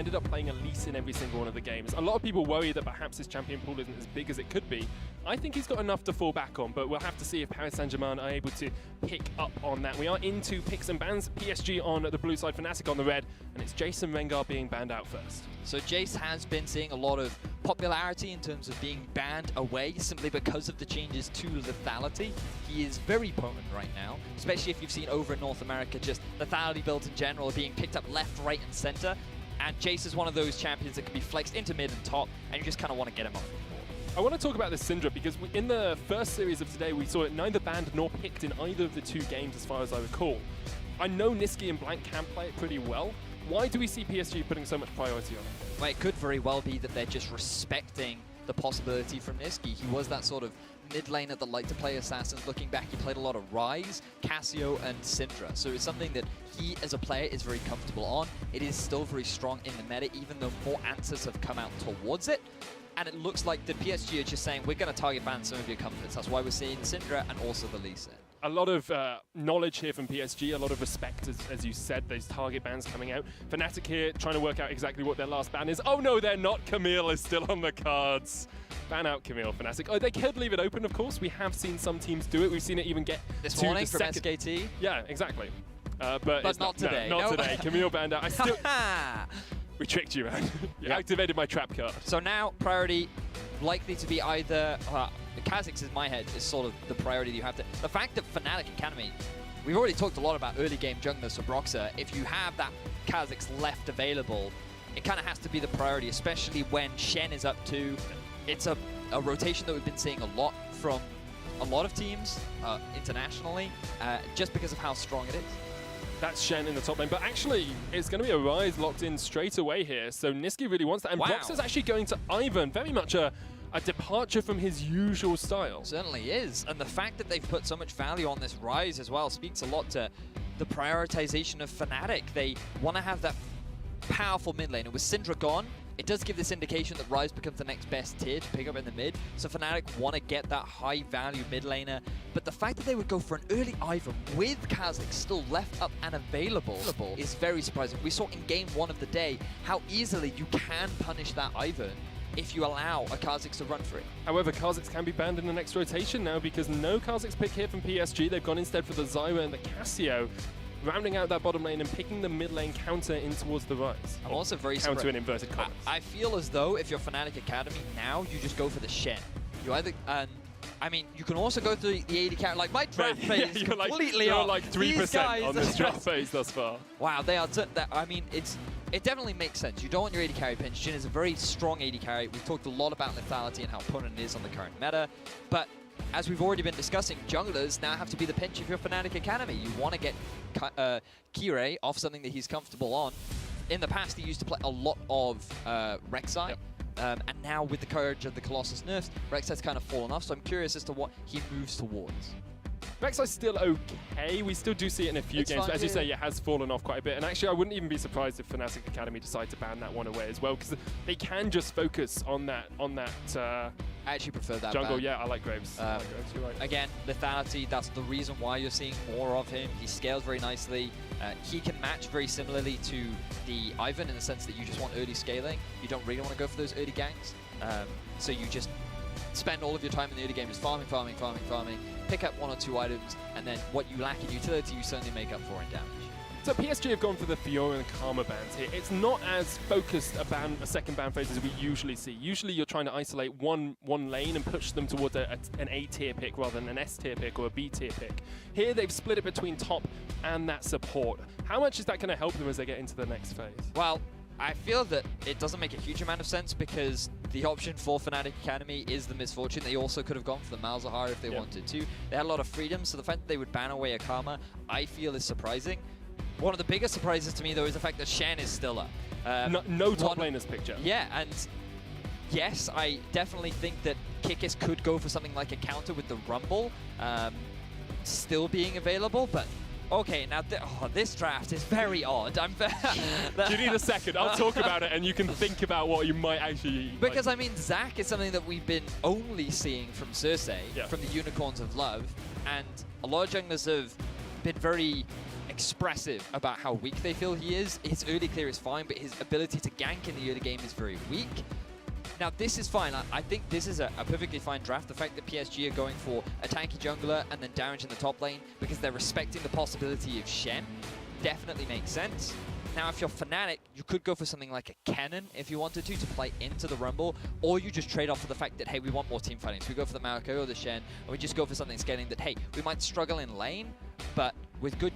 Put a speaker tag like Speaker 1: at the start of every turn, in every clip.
Speaker 1: ended up playing a Lee Sin every single one of the games. A lot of people worry that perhaps his champion pool isn't as big as it could be. I think he's got enough to fall back on, but we'll have to see if Paris Saint-Germain are able to pick up on that. We are into picks and bans. PSG on the blue side, Fnatic on the red, and it's Jason Rengar being banned out first.
Speaker 2: So Jace has been seeing a lot of popularity in terms of being banned away simply because of the changes to lethality. He is very potent right now, especially if you've seen over in North America just lethality builds in general are being picked up left, right, and center. And Jace is one of those champions that can be flexed into mid and top, and you just kind of want to get him off the board.
Speaker 1: I want to talk about this Syndra because in the first series of today, we saw it neither banned nor picked in either of the two games as far as I recall. I know Nisqy and Blank can play it pretty well. Why do we see PSG putting so much priority on it?
Speaker 2: Well, it could very well be that they're just respecting the possibility from Nisqy. He was that sort of mid laner that liked to play Assassins. Looking back, he played a lot of Ryze, Cassio, and Syndra. So it's something that he, as a player, is very comfortable on. It is still very strong in the meta, even though more answers have come out towards it. And it looks like the PSG are just saying, we're going to target ban some of your comforts. That's why we're seeing Syndra and also the Lee Sin.
Speaker 1: A lot of knowledge here from PSG, a lot of respect, as you said, those target bans coming out. Fnatic here trying to work out exactly what their last ban is. Oh no, they're not. Camille is still on the cards. Ban out Camille, Fnatic. Oh, they could leave it open, of course. We have seen some teams do it. We've seen it even get
Speaker 2: this
Speaker 1: to
Speaker 2: morning
Speaker 1: the
Speaker 2: from
Speaker 1: second.
Speaker 2: SKT.
Speaker 1: Yeah, exactly. But
Speaker 2: not today.
Speaker 1: No, not today. Camille banned out. I still... We tricked you, man. You activated my trap card.
Speaker 2: So now, priority likely to be either... Kha'Zix in my head is sort of the priority that you have to... The fact that Fnatic Academy, we've already talked a lot about early game junglers for Broxah. If you have that Kha'Zix left available, it kind of has to be the priority, especially when Shen is up too. It's a rotation that we've been seeing a lot from a lot of teams internationally, just because of how strong it is.
Speaker 1: That's Shen in the top lane, but actually, it's going to be a Ryze locked in straight away here, so Nisqy really wants that, and Broxah's actually going to Ivern, very much a departure from his usual style.
Speaker 2: Certainly is, and the fact that they've put so much value on this Ryze as well speaks a lot to the prioritization of Fnatic. They want to have that powerful mid lane, and with Syndra gone, it does give this indication that Ryze becomes the next best tier to pick up in the mid, so Fnatic want to get that high-value mid laner. But the fact that they would go for an early Ivern with Kha'Zix still left up and available is very surprising. We saw in game one of the day how easily you can punish that Ivern if you allow a Kha'Zix to run for it.
Speaker 1: However, Kha'Zix can be banned in the next rotation now because no Kha'Zix pick here from PSG. They've gone instead for the Zyra and the Cassio, rounding out that bottom lane and picking the mid lane counter in towards the Ryze.
Speaker 2: I'm also very
Speaker 1: counter in inverted commas.
Speaker 2: I feel as though if you're Fnatic Academy now, you just go for the Shen. You either, I mean, you can also go through the 80 character. Like my draft phase is completely
Speaker 1: you're
Speaker 2: off.
Speaker 1: Like 3% on this draft phase thus far.
Speaker 2: Wow, they are. I mean, it definitely makes sense. You don't want your 80 carry pinch. Jhin is a very strong 80 carry. We've talked a lot about lethality and how potent it is on the current meta, but as we've already been discussing, junglers now have to be the pinch if you're Fnatic Academy. You want to get Kirei off something that he's comfortable on. In the past, he used to play a lot of Rek'Sai.
Speaker 1: Yep.
Speaker 2: And now with the Courage of the Colossus nerfs, Rek'Sai's kind of fallen off, so I'm curious as to what he moves towards.
Speaker 1: Rek'Sai's still okay. We still do see it in a few games, but as you say, it has fallen off quite a bit. And actually, I wouldn't even be surprised if Fnatic Academy decide to ban that one away as well, because they can just focus on that.
Speaker 2: I actually prefer that
Speaker 1: jungle.
Speaker 2: ban.
Speaker 1: Yeah, I like Graves. You're right.
Speaker 2: Again, lethality, that's the reason why you're seeing more of him. He scales very nicely. He can match very similarly to the Ivern in the sense that you just want early scaling. You don't really want to go for those early ganks. So you just spend all of your time in the early game just farming, pick up 1 or 2 items, and then what you lack in utility, you certainly make up for in damage.
Speaker 1: So PSG have gone for the Fiora and Karma bans here. It's not as focused a second ban phase as we usually see. Usually you're trying to isolate one lane and push them towards an A tier pick rather than an S tier pick or a B tier pick. Here they've split it between top and that support. How much is that going to help them as they get into the next phase?
Speaker 2: Well, I feel that it doesn't make a huge amount of sense because the option for Fnatic Academy is the Misfortune. They also could have gone for the Malzahar if they wanted to. They had a lot of freedom, so the fact that they would ban away a Karma, I feel is surprising. One of the biggest surprises to me, though, is the fact that Shen is still up.
Speaker 1: No top laners picture.
Speaker 2: Yeah, and yes, I definitely think that Kikis could go for something like a counter with the Rumble still being available, but okay, now this draft is very odd.
Speaker 1: Do you need a second? I'll talk about it and you can think about what you might actually...
Speaker 2: Because, I mean, Zac is something that we've been only seeing from Cersei, from the Unicorns of Love, and a lot of junglers have been very expressive about how weak they feel he is. His early clear is fine, but his ability to gank in the early game is very weak. Now, this is fine. I think this is a perfectly fine draft. The fact that PSG are going for a tanky jungler and then damage in the top lane because they're respecting the possibility of Shen definitely makes sense. Now, if you're Fnatic, you could go for something like a Cannon if you wanted to play into the Rumble, or you just trade off for the fact that, hey, we want more team fighting. So we go for the Mariko or the Shen, and we just go for something scaling that, hey, we might struggle in lane, but with good,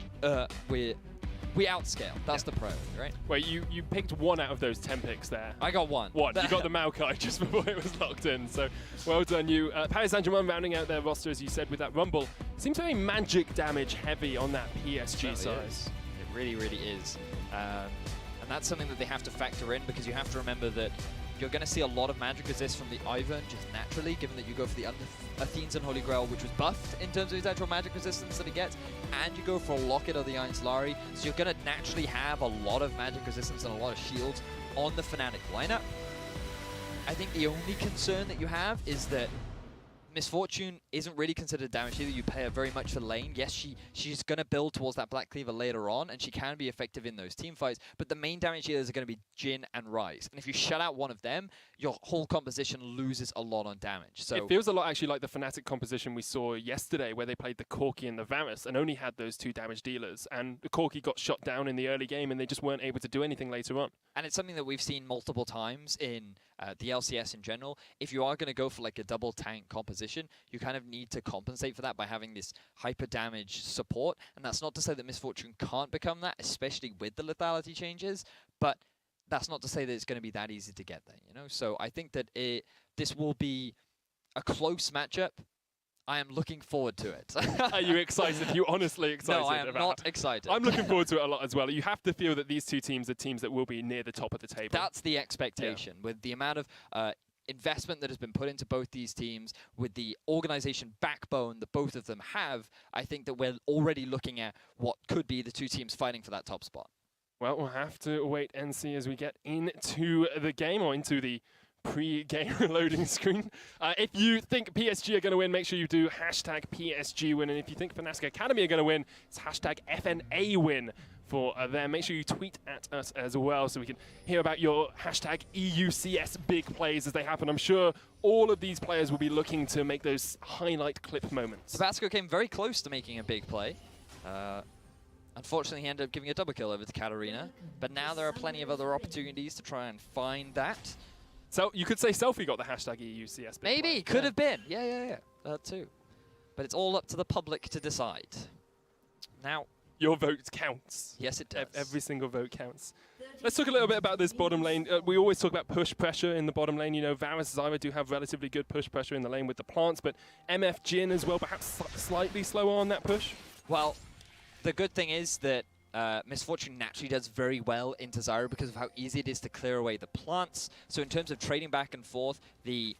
Speaker 2: we outscale. That's the priority, right?
Speaker 1: Well, you picked one out of those 10 picks there.
Speaker 2: I got one.
Speaker 1: One. You got the Maokai just before it was locked in, so well done you. Paris Saint-Germain rounding out their roster, as you said, with that Rumble. Seems very magic damage heavy on that PSG side.
Speaker 2: It really, really is. And that's something that they have to factor in, because you have to remember that you're going to see a lot of magic resist from the Ivern just naturally, given that you go for the Athene's and Holy Grail, which was buffed in terms of its actual magic resistance that it gets, and you go for a Locket or the Iron Solari, so you're going to naturally have a lot of magic resistance and a lot of shields on the Fnatic lineup. I think the only concern that you have is that Misfortune isn't really considered damage either. You pay her very much for lane. Yes, she's going to build towards that Black Cleaver later on, and she can be effective in those team fights, but the main damage healers are going to be Jhin and Ryze. And if you shut out one of them, your whole composition loses a lot on damage. So
Speaker 1: it feels a lot actually like the Fnatic composition we saw yesterday, where they played the Corki and the Varus and only had those two damage dealers. And the Corki got shot down in the early game, and they just weren't able to do anything later on.
Speaker 2: And it's something that we've seen multiple times in the LCS in general. If you are going to go for like a double tank composition, you kind of need to compensate for that by having this hyper damage support. And that's not to say that Misfortune can't become that, especially with the lethality changes, but that's not to say that it's going to be that easy to get there, you know? So I think that this will be a close matchup. I am looking forward to it.
Speaker 1: Are you excited? Are you honestly excited?
Speaker 2: No, I am not excited.
Speaker 1: I'm looking forward to it a lot as well. You have to feel that these two teams are teams that will be near the top of the table.
Speaker 2: That's the expectation. With the amount of investment that has been put into both these teams, with the organization backbone that both of them have, I think that we're already looking at what could be the two teams fighting for that top spot.
Speaker 1: Well, we'll have to wait and see as we get into the game, or into the pre-game loading screen. If you think PSG are going to win, make sure you do hashtag PSG win. And if you think Fnatic Academy are going to win, it's hashtag FNA win for them. Make sure you tweet at us as well so we can hear about your hashtag EUCS big plays as they happen. I'm sure all of these players will be looking to make those highlight clip moments.
Speaker 2: Tabasco came very close to making a big play. Unfortunately, he ended up giving a double kill over to Katarina, but now there are plenty of other opportunities to try and find that.
Speaker 1: So you could say Selfie got the hashtag EUCS.
Speaker 2: Maybe, could have been. Yeah. That too. But it's all up to the public to decide. Now,
Speaker 1: your vote counts.
Speaker 2: Yes, it does.
Speaker 1: Every single vote counts. Let's talk a little bit about this bottom lane. We always talk about push pressure in the bottom lane. You know, Varus, Zyra do have relatively good push pressure in the lane with the plants, but MF Jhin as well, perhaps slightly slower on that push.
Speaker 2: Well, the good thing is that Misfortune naturally does very well into Zyra because of how easy it is to clear away the plants. So in terms of trading back and forth, the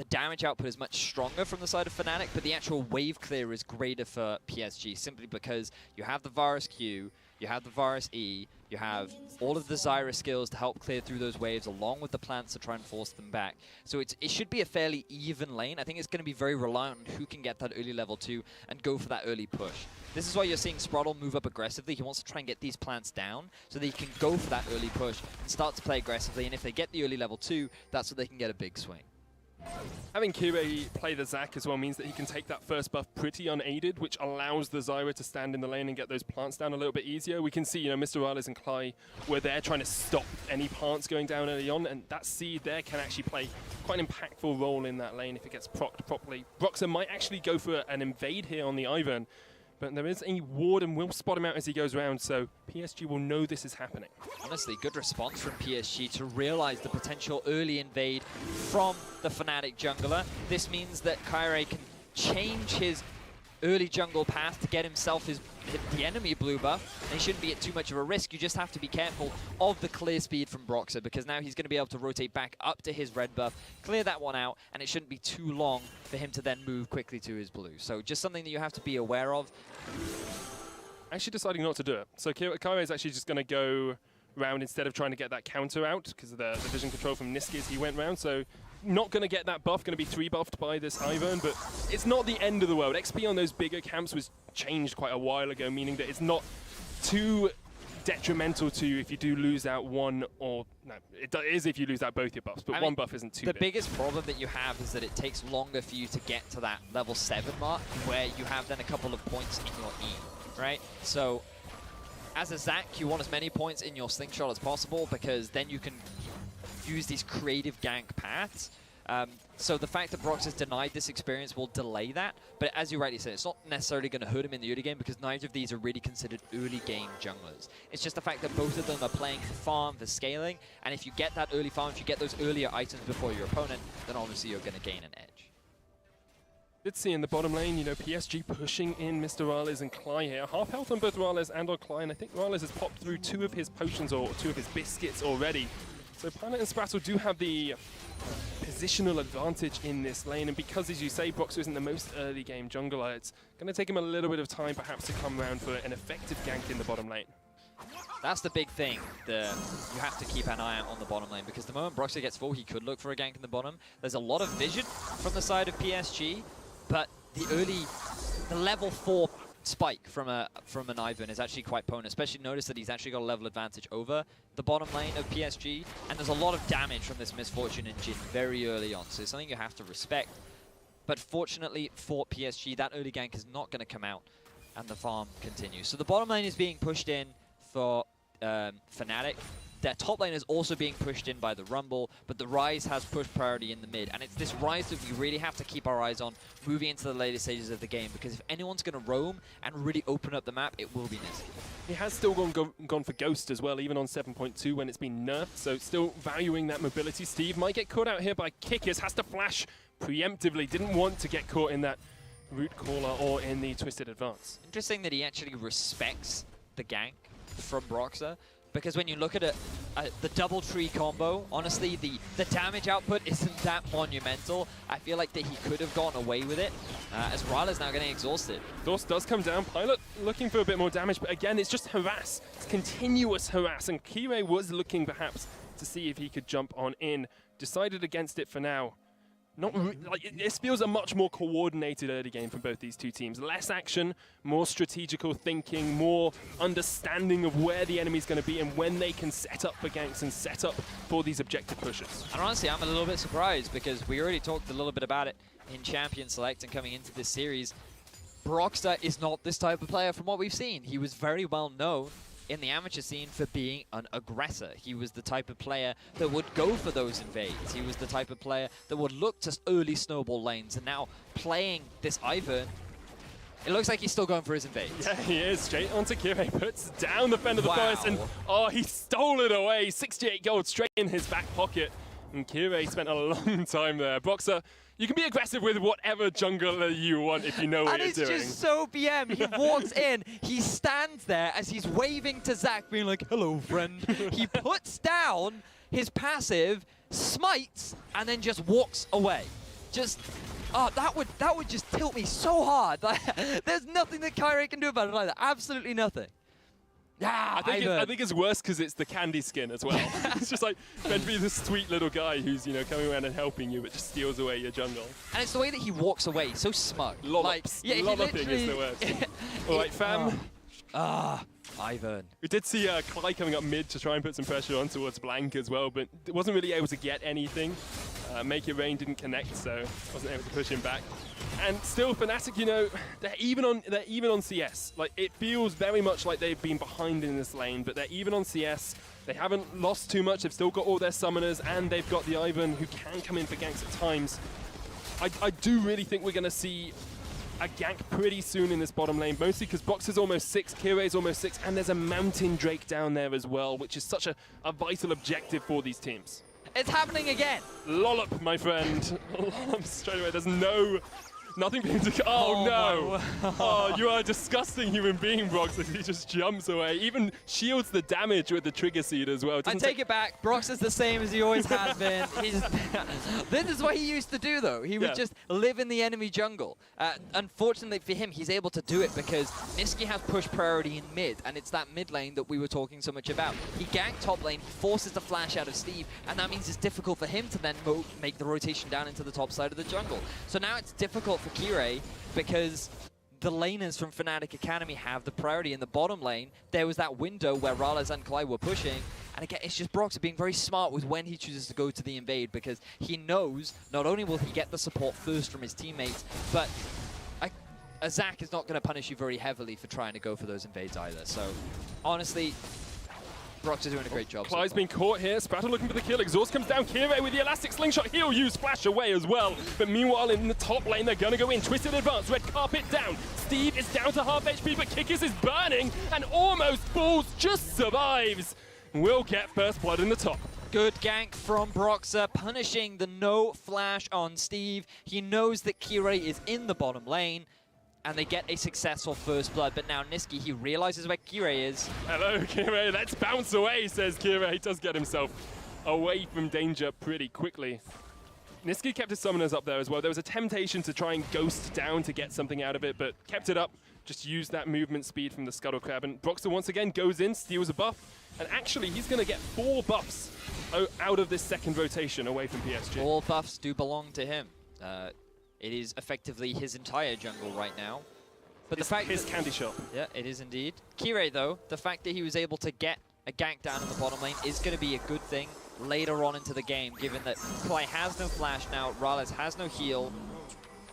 Speaker 2: damage output is much stronger from the side of Fnatic, but the actual wave clear is greater for PSG, simply because you have the Varus Q, you have the Varus E, you have all of the Zyra skills to help clear through those waves, along with the plants to try and force them back. So it should be a fairly even lane. I think it's going to be very reliant on who can get that early level 2 and go for that early push. This is why you're seeing Sproddle move up aggressively. He wants to try and get these plants down so that he can go for that early push and start to play aggressively. And if they get the early level 2, that's where they can get a big swing.
Speaker 1: Having Kire play the Zac as well means that he can take that first buff pretty unaided, which allows the Zyra to stand in the lane and get those plants down a little bit easier. We can see, you know, Mr. Rales and Cly were there trying to stop any plants going down early on, and that seed there can actually play quite an impactful role in that lane if it gets procced properly. Broxah might actually go for an invade here on the Ivern, but there is a ward and will spot him out as he goes around, so PSG will know this is happening.
Speaker 2: Honestly, good response from PSG to realize the potential early invade from the Fnatic jungler. This means that Kyrie can change his early jungle path to get himself the enemy blue buff, and he shouldn't be at too much of a risk. You just have to be careful of the clear speed from Broxah, because now he's going to be able to rotate back up to his red buff, clear that one out, and it shouldn't be too long for him to then move quickly to his blue. So just something that you have to be aware of.
Speaker 1: Actually deciding not to do it. So Kyrie is actually just going to go round instead of trying to get that counter out, because of the vision control from Niskiz. He went round, so not going to get that buff, going to be 3-buffed by this Ivern, but it's not the end of the world. XP on those bigger camps was changed quite a while ago, meaning that it's not too detrimental to you if you do lose out one or no, it is if you lose out both your buffs, but one buff isn't too big.
Speaker 2: The biggest problem that you have is that it takes longer for you to get to that level 7 mark, where you have then a couple of points in your E, right? So as a Zac, you want as many points in your slingshot as possible, because then you can use these creative gank paths. So the fact that Brox has denied this experience will delay that, but as you rightly said, it's not necessarily going to hurt him in the early game, because neither of these are really considered early game junglers. It's just the fact that both of them are playing for farm, for scaling, and if you get that early farm, if you get those earlier items before your opponent, then obviously you're going to gain an edge.
Speaker 1: Did see in the bottom lane, you know, PSG pushing in Mr. Rales and Cly here. Half health on both Rales and on Cly, and I think Rales has popped through 2 of his potions or 2 of his biscuits already. So Pilot and Sprattle do have the positional advantage in this lane, and because, as you say, Broxer isn't the most early game jungler, it's going to take him a little bit of time perhaps to come around for an effective gank in the bottom lane.
Speaker 2: That's the big thing. You have to keep an eye out on the bottom lane, because the moment Broxer gets full, he could look for a gank in the bottom. There's a lot of vision from the side of PSG, but the level 4 spike from an Ivern is actually quite potent. Especially notice that he's actually got a level advantage over the bottom lane of PSG, and there's a lot of damage from this Misfortune and Jhin very early on, so it's something you have to respect. But fortunately for PSG, that early gank is not going to come out, and the farm continues. So the bottom lane is being pushed in for Fnatic. Their top lane is also being pushed in by the Rumble, but the Ryze has pushed priority in the mid. And it's this Ryze that we really have to keep our eyes on moving into the later stages of the game, because if anyone's going to roam and really open up the map, it will be Nisqy.
Speaker 1: He has still gone for Ghost as well, even on 7.2 when it's been nerfed, so still valuing that mobility. Steve might get caught out here by Kickers, has to flash preemptively, didn't want to get caught in that Root Caller or in the Twisted Advance.
Speaker 2: Interesting that he actually respects the gank from Broxer, because when you look at it, the double tree combo, honestly, the damage output isn't that monumental. I feel like that he could have gone away with it, as Rale's now getting exhausted.
Speaker 1: Exhaust does come down. Pilot looking for a bit more damage, but again, it's just harass. It's continuous harass, and Kirei was looking perhaps to see if he could jump on in. Decided against it for now. It feels a much more coordinated early game from both these two teams. Less action, more strategical thinking, more understanding of where the enemy's going to be and when they can set up for ganks and set up for these objective pushes.
Speaker 2: And honestly, I'm a little bit surprised, because we already talked a little bit about it in Champion Select and coming into this series. Broxer is not this type of player from what we've seen. He was very well known in the amateur scene for being an aggressor. He was the type of player that would go for those invades. He was the type of player that would look to early snowball lanes, and now playing this Ivern, it looks like he's still going for his invades.
Speaker 1: Yeah, he is. Straight onto Kirei, puts down the Fend of the Forest, and oh, he stole it away. 68 gold straight in his back pocket. And Kirei spent a long time there. Broxer, you can be aggressive with whatever jungler you want if you know what you're doing.
Speaker 2: And it's just so BM. He walks in, he stands there as he's waving to Zac, being like, hello, friend. He puts down his passive, smites, and then just walks away. Just, oh, that would just tilt me so hard. There's nothing that Kirei can do about it either. Absolutely nothing. Yeah,
Speaker 1: I think it's worse because it's the candy skin as well. It's just like meant to be this sweet little guy who's, you know, coming around and helping you, but just steals away your jungle.
Speaker 2: And it's the way that he walks away, so smug.
Speaker 1: Lollops.
Speaker 2: Like, yeah,
Speaker 1: Lolloping is the worst. All right, fam.
Speaker 2: Ivern.
Speaker 1: We did see Cly coming up mid to try and put some pressure on towards Blank as well, but wasn't really able to get anything. Make It Rain didn't connect, so wasn't able to push him back. And still, Fnatic, you know, they're even on CS. Like, it feels very much like they've been behind in this lane, but they're even on CS. They haven't lost too much. They've still got all their summoners, and they've got the Ivern who can come in for ganks at times. I do really think we're going to see a gank pretty soon in this bottom lane, mostly because Box is almost 6, Kirei's almost 6, and there's a Mountain Drake down there as well, which is such a vital objective for these teams.
Speaker 2: It's happening again.
Speaker 1: Lollop, my friend. Lollop straight away. There's nothing being to. Oh no! Oh, you are a disgusting human being, Brox. He just jumps away. Even shields the damage with the trigger seed as well.
Speaker 2: I take it back. Brox is the same as he always has been. This is what he used to do, though. He would just live in the enemy jungle. Unfortunately for him, he's able to do it because Nisqy has push priority in mid, and it's that mid lane that we were talking so much about. He ganked top lane, he forces the flash out of Steve, and that means it's difficult for him to then make the rotation down into the top side of the jungle. So now it's difficult for Kirei because the laners from Fnatic Academy have the priority in the bottom lane. There was that window where Ralez and Clyde were pushing, and again, it's just Broxah being very smart with when he chooses to go to the invade, because he knows not only will he get the support first from his teammates, but a Zach is not going to punish you very heavily for trying to go for those invades either. So, honestly, Broxah's doing a great job.
Speaker 1: Clyde's been caught here. Spratter looking for the kill. Exhaust comes down. Kire with the elastic slingshot. He'll use Flash away as well. But meanwhile, in the top lane, they're going to go in. Twisted advance. Red carpet down. Steve is down to half HP, but Kikis is burning and almost falls. Just survives. Will get first blood in the top.
Speaker 2: Good gank from Broxah, punishing the no flash on Steve. He knows that Kire is in the bottom lane, and they get a successful first blood. But now Niski, he realizes where Kire is.
Speaker 1: Hello, Kire. Let's bounce away, says Kire. He does get himself away from danger pretty quickly. Niski kept his summoners up there as well. There was a temptation to try and ghost down to get something out of it, but kept it up. Just used that movement speed from the Scuttle Crab. And Broxah once again goes in, steals a buff. And actually, he's going to get 4 buffs out of this second rotation away from PSG.
Speaker 2: All buffs do belong to him. It is effectively his entire jungle right now. But the fact
Speaker 1: his candy shop.
Speaker 2: Yeah, it is indeed. Kire, though, the fact that he was able to get a gank down in the bottom lane is going to be a good thing later on into the game, given that Clyde has no flash now, Ralez has no heal.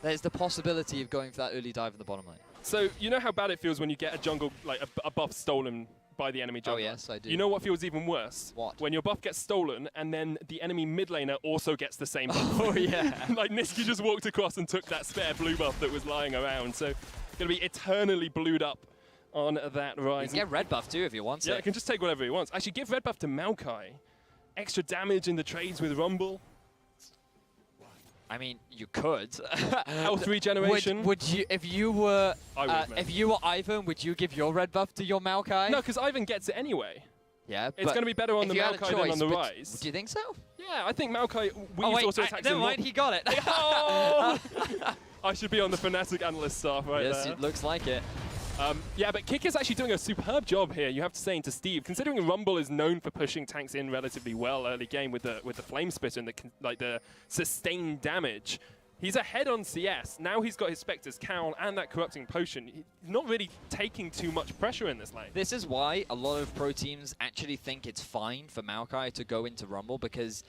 Speaker 2: There's the possibility of going for that early dive in the bottom lane.
Speaker 1: So, you know how bad it feels when you get a jungle, like a buff stolen by the enemy jungler?
Speaker 2: Oh, yes, I do.
Speaker 1: You know what feels even worse?
Speaker 2: What?
Speaker 1: When your buff gets stolen and then the enemy mid laner also gets the same buff.
Speaker 2: Oh, yeah.
Speaker 1: Like, Niski just walked across and took that spare blue buff that was lying around. So, going to be eternally blued up on that rise.
Speaker 2: You can get red buff too if you want.
Speaker 1: Yeah, he can just take whatever he wants. Actually, give red buff to Maokai. Extra damage in the trades with Rumble.
Speaker 2: I mean, you could.
Speaker 1: Health regeneration.
Speaker 2: Would you, if you were
Speaker 1: Ivan,
Speaker 2: would you give your red buff to your Maokai?
Speaker 1: No, because Ivan gets it anyway.
Speaker 2: Yeah,
Speaker 1: it's going to be better on the Maokai than on the Rise.
Speaker 2: Do you think so?
Speaker 1: Yeah, I think Maokai auto attacks.
Speaker 2: Never mind, he got it.
Speaker 1: Oh! I should be on the Fnatic analyst staff right there.
Speaker 2: Yes, it looks like it.
Speaker 1: Yeah, but Kick is actually doing a superb job here, you have to say, to Steve. Considering Rumble is known for pushing tanks in relatively well early game with the Flame Spit and the sustained damage. He's ahead on CS. Now he's got his Spectre's Cowl and that Corrupting Potion. He's not really taking too much pressure in this lane.
Speaker 2: This is why a lot of pro teams actually think it's fine for Maokai to go into Rumble, because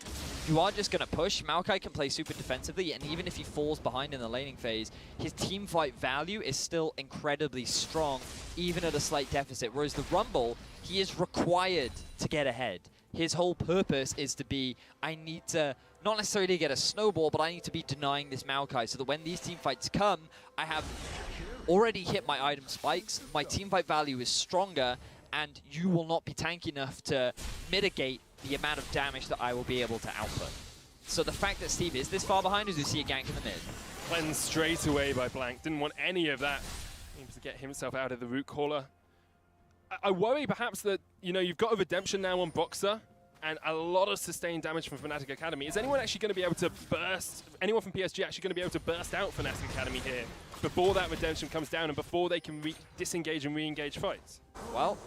Speaker 2: you are just going to push. Maokai can play super defensively, and even if he falls behind in the laning phase, his team fight value is still incredibly strong, even at a slight deficit. Whereas the Rumble, he is required to get ahead. His whole purpose is to be, I need to not necessarily get a snowball, but I need to be denying this Maokai so that when these team fights come, I have already hit my item spikes, my team fight value is stronger, and you will not be tanky enough to mitigate the amount of damage that I will be able to output. So the fact that Steve is this far behind is we see a gank in the mid.
Speaker 1: Cleansed straight away by Blank. Didn't want any of that. Needs to get himself out of the root caller. I worry perhaps that, you know, you've got a redemption now on Broxah and a lot of sustained damage from Fnatic Academy. Is anyone actually going to be able to burst, anyone from PSG actually going to be able to burst out Fnatic Academy here before that redemption comes down and before they can disengage and re-engage fights?
Speaker 2: Well,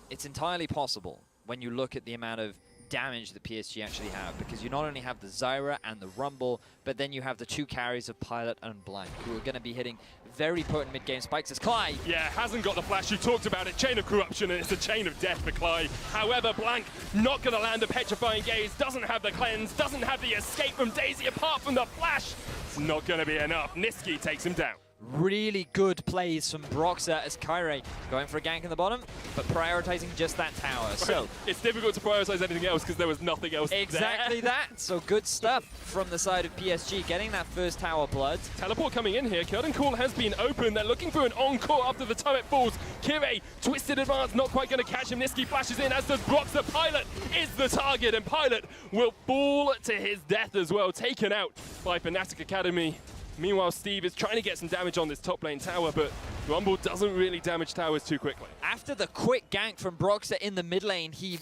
Speaker 2: it's entirely possible when you look at the amount of damage that PSG actually have, because you not only have the Zyra and the Rumble, but then you have the 2 carries of Pilot and Blank, who are going to be hitting very potent mid-game spikes as Clyde.
Speaker 1: Yeah, hasn't got the flash. You talked about it. Chain of corruption, and it's a chain of death for Clyde. However, Blank not going to land a petrifying gaze, doesn't have the cleanse, doesn't have the escape from Daisy apart from the flash. It's not going to be enough. Niski takes him down.
Speaker 2: Really good plays from Broxah as Kire going for a gank in the bottom, but prioritizing just that tower. Right. So
Speaker 1: it's difficult to prioritize anything else because there was nothing else
Speaker 2: exactly
Speaker 1: there.
Speaker 2: That. So good stuff from the side of PSG, getting that first tower blood.
Speaker 1: Teleport coming in here. Curtain Call has been open. They're looking for an encore after the turret falls. Kire, twisted advance, not quite going to catch him. Niski flashes in, as does Broxah. Pilot is the target, and Pilot will fall to his death as well, taken out by Fnatic Academy. Meanwhile, Steve is trying to get some damage on this top lane tower, but Rumble doesn't really damage towers too quickly.
Speaker 2: After the quick gank from Broxah in the mid lane, he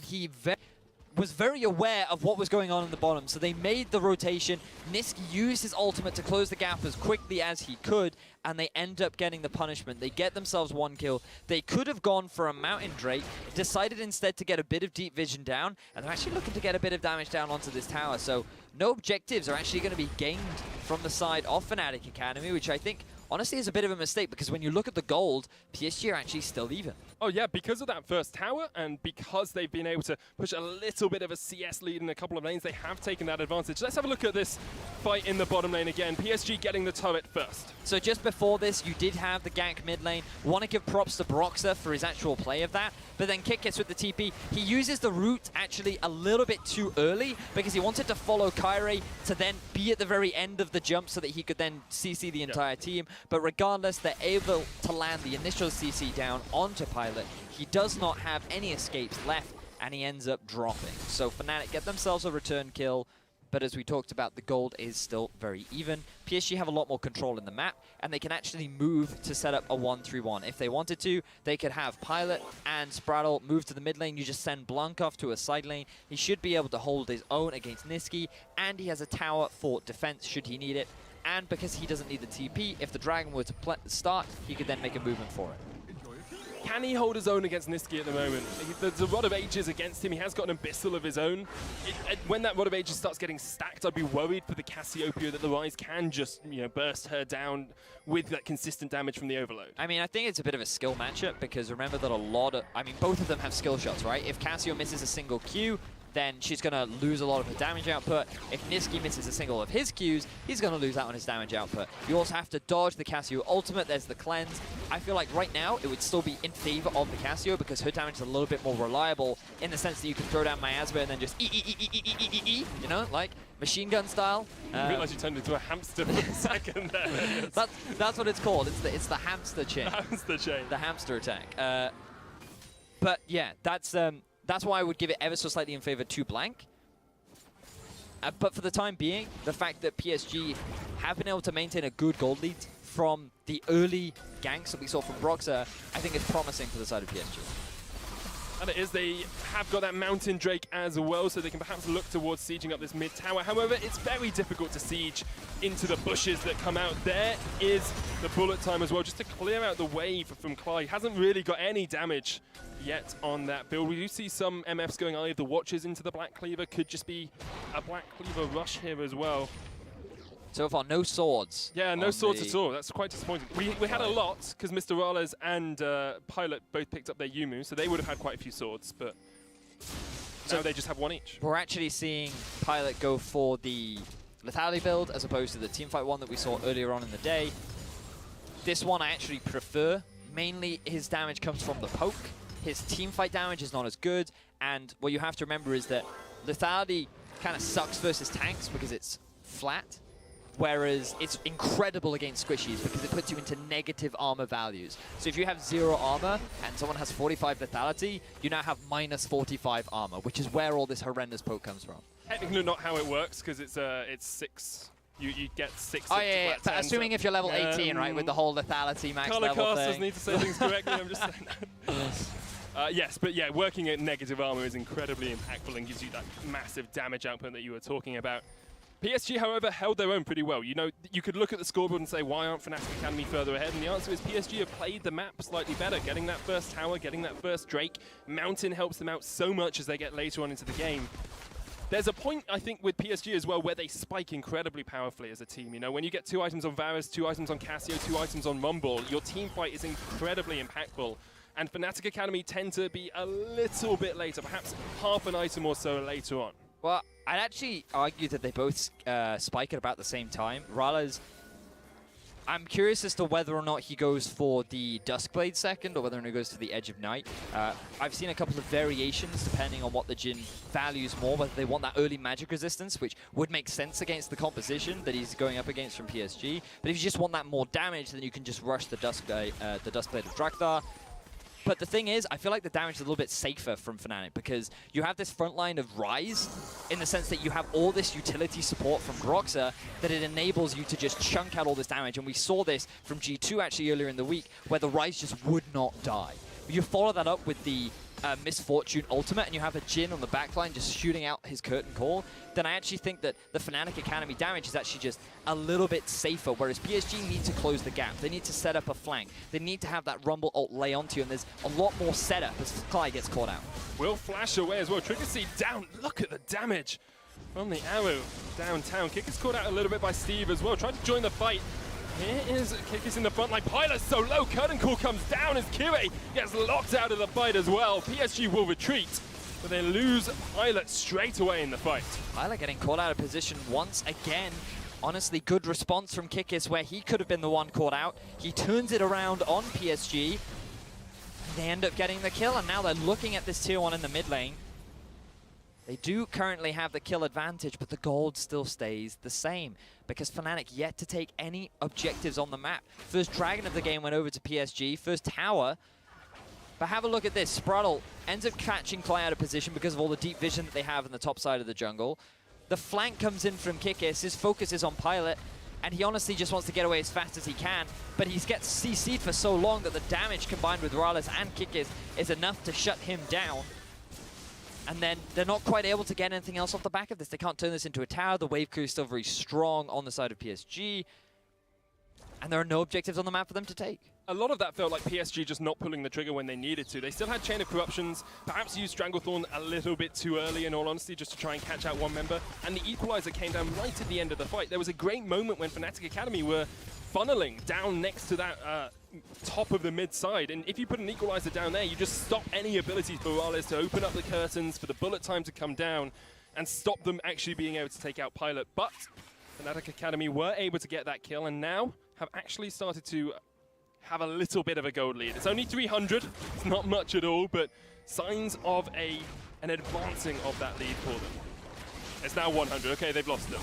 Speaker 2: was very aware of what was going on in the bottom, so they made the rotation. Niski used his ultimate to close the gap as quickly as he could, and they end up getting the punishment. They get themselves 1 kill. They could have gone for a Mountain Drake, decided instead to get a bit of deep vision down, and they're actually looking to get a bit of damage down onto this tower. So no objectives are actually going to be gained from the side of Fnatic Academy, which I think honestly is a bit of a mistake because when you look at the gold, PSG are actually still even.
Speaker 1: Oh yeah, because of that first tower and because they've been able to push a little bit of a CS lead in a couple of lanes, they have taken that advantage. Let's have a look at this fight in the bottom lane again. PSG getting the turret first.
Speaker 2: So just before this, you did have the gank mid lane. Want to give props to Broxer for his actual play of that, but then Kick gets with the TP. He uses the root actually a little bit too early because he wanted to follow Kyrie to then be at the very end of the jump so that he could then CC the entire team. But regardless, they're able to land the initial CC down onto Pilot. He does not have any escapes left, and he ends up dropping. So Fnatic get themselves a return kill, but as we talked about, the gold is still very even. PSG have a lot more control in the map, and they can actually move to set up a 1-3-1. If they wanted to, they could have Pilot and Spraddle move to the mid lane. You just send Blanc off to a side lane. He should be able to hold his own against Niski, and he has a tower for defense should he need it. And because he doesn't need the TP, if the Dragon were to start, he could then make a movement for it.
Speaker 1: Can he hold his own against Niski at the moment? There's a Rod of Ages against him. He has got an Abyssal of his own. When that Rod of Ages starts getting stacked, I'd be worried for the Cassiopeia that the Rise can just, burst her down with that consistent damage from the Overload.
Speaker 2: I mean, I think it's a bit of a skill matchup because remember that both of them have skill shots, right? If Cassio misses a single Q, then she's going to lose a lot of her damage output. If Niski misses a single of his Qs, he's going to lose out on his damage output. You also have to dodge the Cassio ultimate. There's the cleanse. I feel like right now it would still be in favor of the Cassio because her damage is a little bit more reliable in the sense that you can throw down Miasma and then just like machine gun style.
Speaker 1: I realised you turned into a hamster for a second there.
Speaker 2: That's what it's called. It's the hamster chain.
Speaker 1: The hamster chain.
Speaker 2: The hamster attack. But yeah, that's why I would give it ever so slightly in favor to Blanc. But for the time being, the fact that PSG have been able to maintain a good gold lead from the early ganks that we saw from Broxer, I think is promising for the side of PSG.
Speaker 1: And it is, they have got that Mountain Drake as well, so they can perhaps look towards sieging up this mid tower. However, it's very difficult to siege into the bushes that come out. There is the bullet time as well, just to clear out the wave from Clyde. Hasn't really got any damage yet on that build. We do see some MFs going Eye of the Watchers into the Black Cleaver. Could just be a Black Cleaver rush here as well.
Speaker 2: So far, no swords.
Speaker 1: Yeah, no swords at all. That's quite disappointing. We had a lot, because Mr. Rales and Pilot both picked up their Yumu, so they would have had quite a few swords, but now they just have one each.
Speaker 2: We're actually seeing Pilot go for the lethality build as opposed to the teamfight one that we saw earlier on in the day. This one I actually prefer. Mainly, his damage comes from the poke. His teamfight damage is not as good, and what you have to remember is that lethality kind of sucks versus tanks because it's flat. Whereas it's incredible against squishies because it puts you into negative armor values. So if you have 0 armor and someone has 45 lethality, you now have minus 45 armor, which is where all this horrendous poke comes from.
Speaker 1: Technically not how it works because it's 6. You get 6.
Speaker 2: Oh yeah. But assuming if you're level 18, right, with the whole lethality max
Speaker 1: color
Speaker 2: level
Speaker 1: casters
Speaker 2: thing.
Speaker 1: need to say things correctly. I'm just saying that. Yes, but yeah, working at negative armor is incredibly impactful and gives you that massive damage output that you were talking about. PSG, however, held their own pretty well. You could look at the scoreboard and say, why aren't Fnatic Academy further ahead? And the answer is PSG have played the map slightly better, getting that first tower, getting that first Drake. Mountain helps them out so much as they get later on into the game. There's a point, I think, with PSG as well where they spike incredibly powerfully as a team. When you get 2 items on Varus, 2 items on Cassio, 2 items on Mumble, your team fight is incredibly impactful. And Fnatic Academy tend to be a little bit later, perhaps half an item or so later on.
Speaker 2: Well, I'd actually argue that they both spike at about the same time. Rales, I'm curious as to whether or not he goes for the Duskblade second or whether or not he goes to the Edge of Night. I've seen a couple of variations depending on what the Jhin values more, whether they want that early magic resistance, which would make sense against the composition that he's going up against from PSG. But if you just want that more damage, then you can just rush the Duskblade of Drakthar. But the thing is, I feel like the damage is a little bit safer from Fnatic because you have this front line of Rise in the sense that you have all this utility support from Broxer that it enables you to just chunk out all this damage. And we saw this from G2 actually earlier in the week where the Rise just would not die. You follow that up with the Misfortune ultimate and you have a Jhin on the backline just shooting out his curtain call, then I actually think that the Fnatic Academy damage is actually just a little bit safer, whereas PSG need to close the gap. They need to set up a flank. They need to have that Rumble ult lay onto you, and there's a lot more setup as Clyde gets caught out.
Speaker 1: Will flash away as well. Trigger Seed down. Look at the damage from the arrow downtown. Kick is caught out a little bit by Steve as well. Trying to join the fight. Here is Kikis in the front line. Pilot's so low. Curtain call comes down as Kiri gets locked out of the fight as well. PSG will retreat, but they lose Pilot straight away in the fight.
Speaker 2: Pilot getting caught out of position once again. Honestly, good response from Kikis where he could have been the one caught out. He turns it around on PSG. They end up getting the kill, and now they're looking at this tier 1 in the mid lane. They do currently have the kill advantage, but the gold still stays the same because Fnatic yet to take any objectives on the map. First Dragon of the game went over to PSG, first tower. But have a look at this. Spruttle ends up catching Clay out of position because of all the deep vision that they have in the top side of the jungle. The flank comes in from Kikis, his focus is on Pilot, and he honestly just wants to get away as fast as he can, but he gets CC'd for so long that the damage combined with Rallis and Kikis is enough to shut him down. And then they're not quite able to get anything else off the back of this. They can't turn this into a tower. The wave crew is still very strong on the side of PSG. And there are no objectives on the map for them to take.
Speaker 1: A lot of that felt like PSG just not pulling the trigger when they needed to. They still had Chain of Corruptions, perhaps used Stranglethorn a little bit too early, in all honesty, just to try and catch out one member. And the Equalizer came down right at the end of the fight. There was a great moment when Fnatic Academy were funneling down next to that top of the mid side. And if you put an Equalizer down there, you just stop any ability for Rallis to open up the curtains, for the bullet time to come down, and stop them actually being able to take out Pilot. But Fnatic Academy were able to get that kill, and now have actually started to have a little bit of a gold lead. It's only 300, it's not much at all, but signs of an advancing of that lead for them. It's now 100, okay, they've lost them.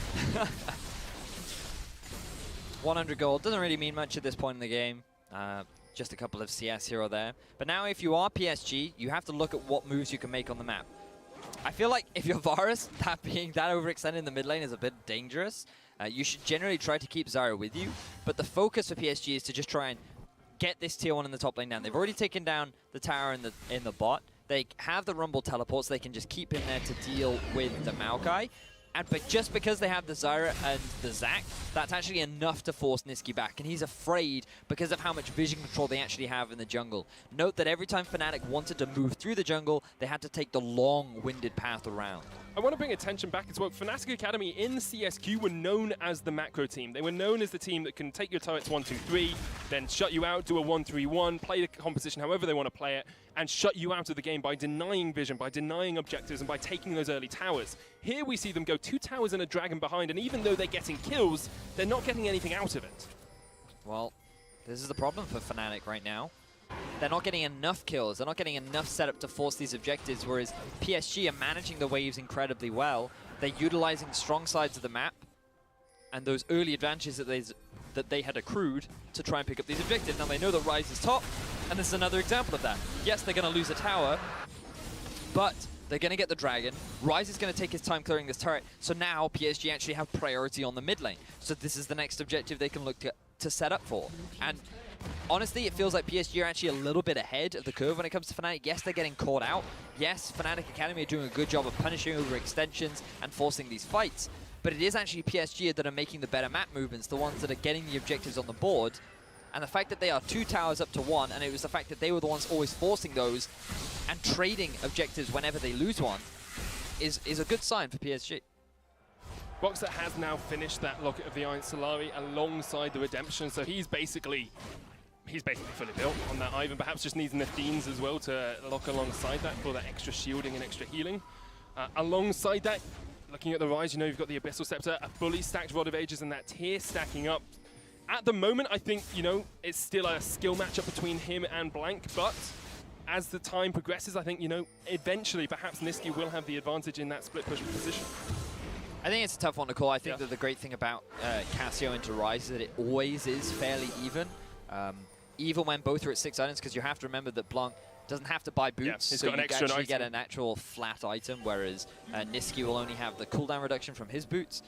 Speaker 2: 100 gold doesn't really mean much at this point in the game. Just a couple of CS here or there. But now if you are PSG, you have to look at what moves you can make on the map. I feel like if you're Varus, that being that overextended in the mid lane is a bit dangerous. You should generally try to keep Zyra with you, but the focus for PSG is to just try and get this tier 1 in the top lane down. They've already taken down the tower in the bot. They have the Rumble teleport, so they can just keep him there to deal with the Maokai. But just because they have the Zyra and the Zac, that's actually enough to force Nisqy back. And he's afraid because of how much vision control they actually have in the jungle. Note that every time Fnatic wanted to move through the jungle, they had to take the long-winded path around. I
Speaker 1: want to bring attention back as well. Fnatic Academy in CSQ were known as the macro team. They were known as the team that can take your turrets 1, 2, 3, then shut you out, do a 1, 3, 1, play the composition however they want to play it, and shut you out of the game by denying vision, by denying objectives, and by taking those early towers. Here we see them go 2 towers and a dragon behind, and even though they're getting kills, they're not getting anything out of it.
Speaker 2: Well, this is the problem for Fnatic right now. They're not getting enough kills, they're not getting enough setup to force these objectives, whereas PSG are managing the waves incredibly well. They're utilizing strong sides of the map, and those early advantages that they had accrued to try and pick up these objectives. Now they know that Ryze is top, and this is another example of that. Yes, they're going to lose a tower, but they're going to get the dragon. Ryze is going to take his time clearing this turret, so now PSG actually have priority on the mid lane. So this is the next objective they can look to set up for. And honestly, it feels like PSG are actually a little bit ahead of the curve when it comes to Fnatic. Yes, they're getting caught out. Yes, Fnatic Academy are doing a good job of punishing overextensions and forcing these fights. But it is actually PSG that are making the better map movements, the ones that are getting the objectives on the board. And the fact that they are 2 towers up to 1, and it was the fact that they were the ones always forcing those and trading objectives whenever they lose one, is a good sign for PSG.
Speaker 1: Boxer has now finished that Locket of the Iron Solari alongside the Redemption, so he's basically fully built on that Ivan. Perhaps just needs Nafdeens as well to lock alongside that for that extra shielding and extra healing. Alongside that, looking at the Ryze, you know, you've got the Abyssal Scepter, a fully stacked Rod of Ages, and that tier stacking up. At the moment, I think, you know, it's still a skill matchup between him and Blank, but as the time progresses, I think, you know, eventually perhaps Nisqy will have the advantage in that split push position.
Speaker 2: I think it's a tough one to call. I think that the great thing about Cassio into Ryze is that it always is fairly even. Even when both are at 6 items, because you have to remember that Blanc doesn't have to buy boots, so you actually get an actual flat item, whereas Nisqy will only have the cooldown reduction from his boots.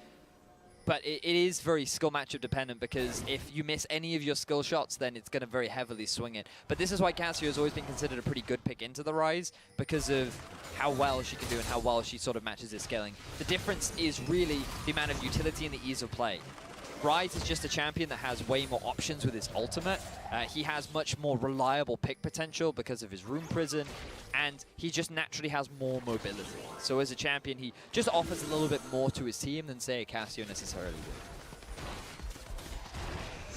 Speaker 2: But it is very skill matchup dependent, because if you miss any of your skill shots, then it's going to very heavily swing it. But this is why Cassio has always been considered a pretty good pick into the Ryze, because of how well she can do and how well she sort of matches his scaling. The difference is really the amount of utility and the ease of play. Ryze is just a champion that has way more options with his ultimate. He has much more reliable pick potential because of his Rune Prison, and he just naturally has more mobility. So as a champion, he just offers a little bit more to his team than, say, a Cassio necessarily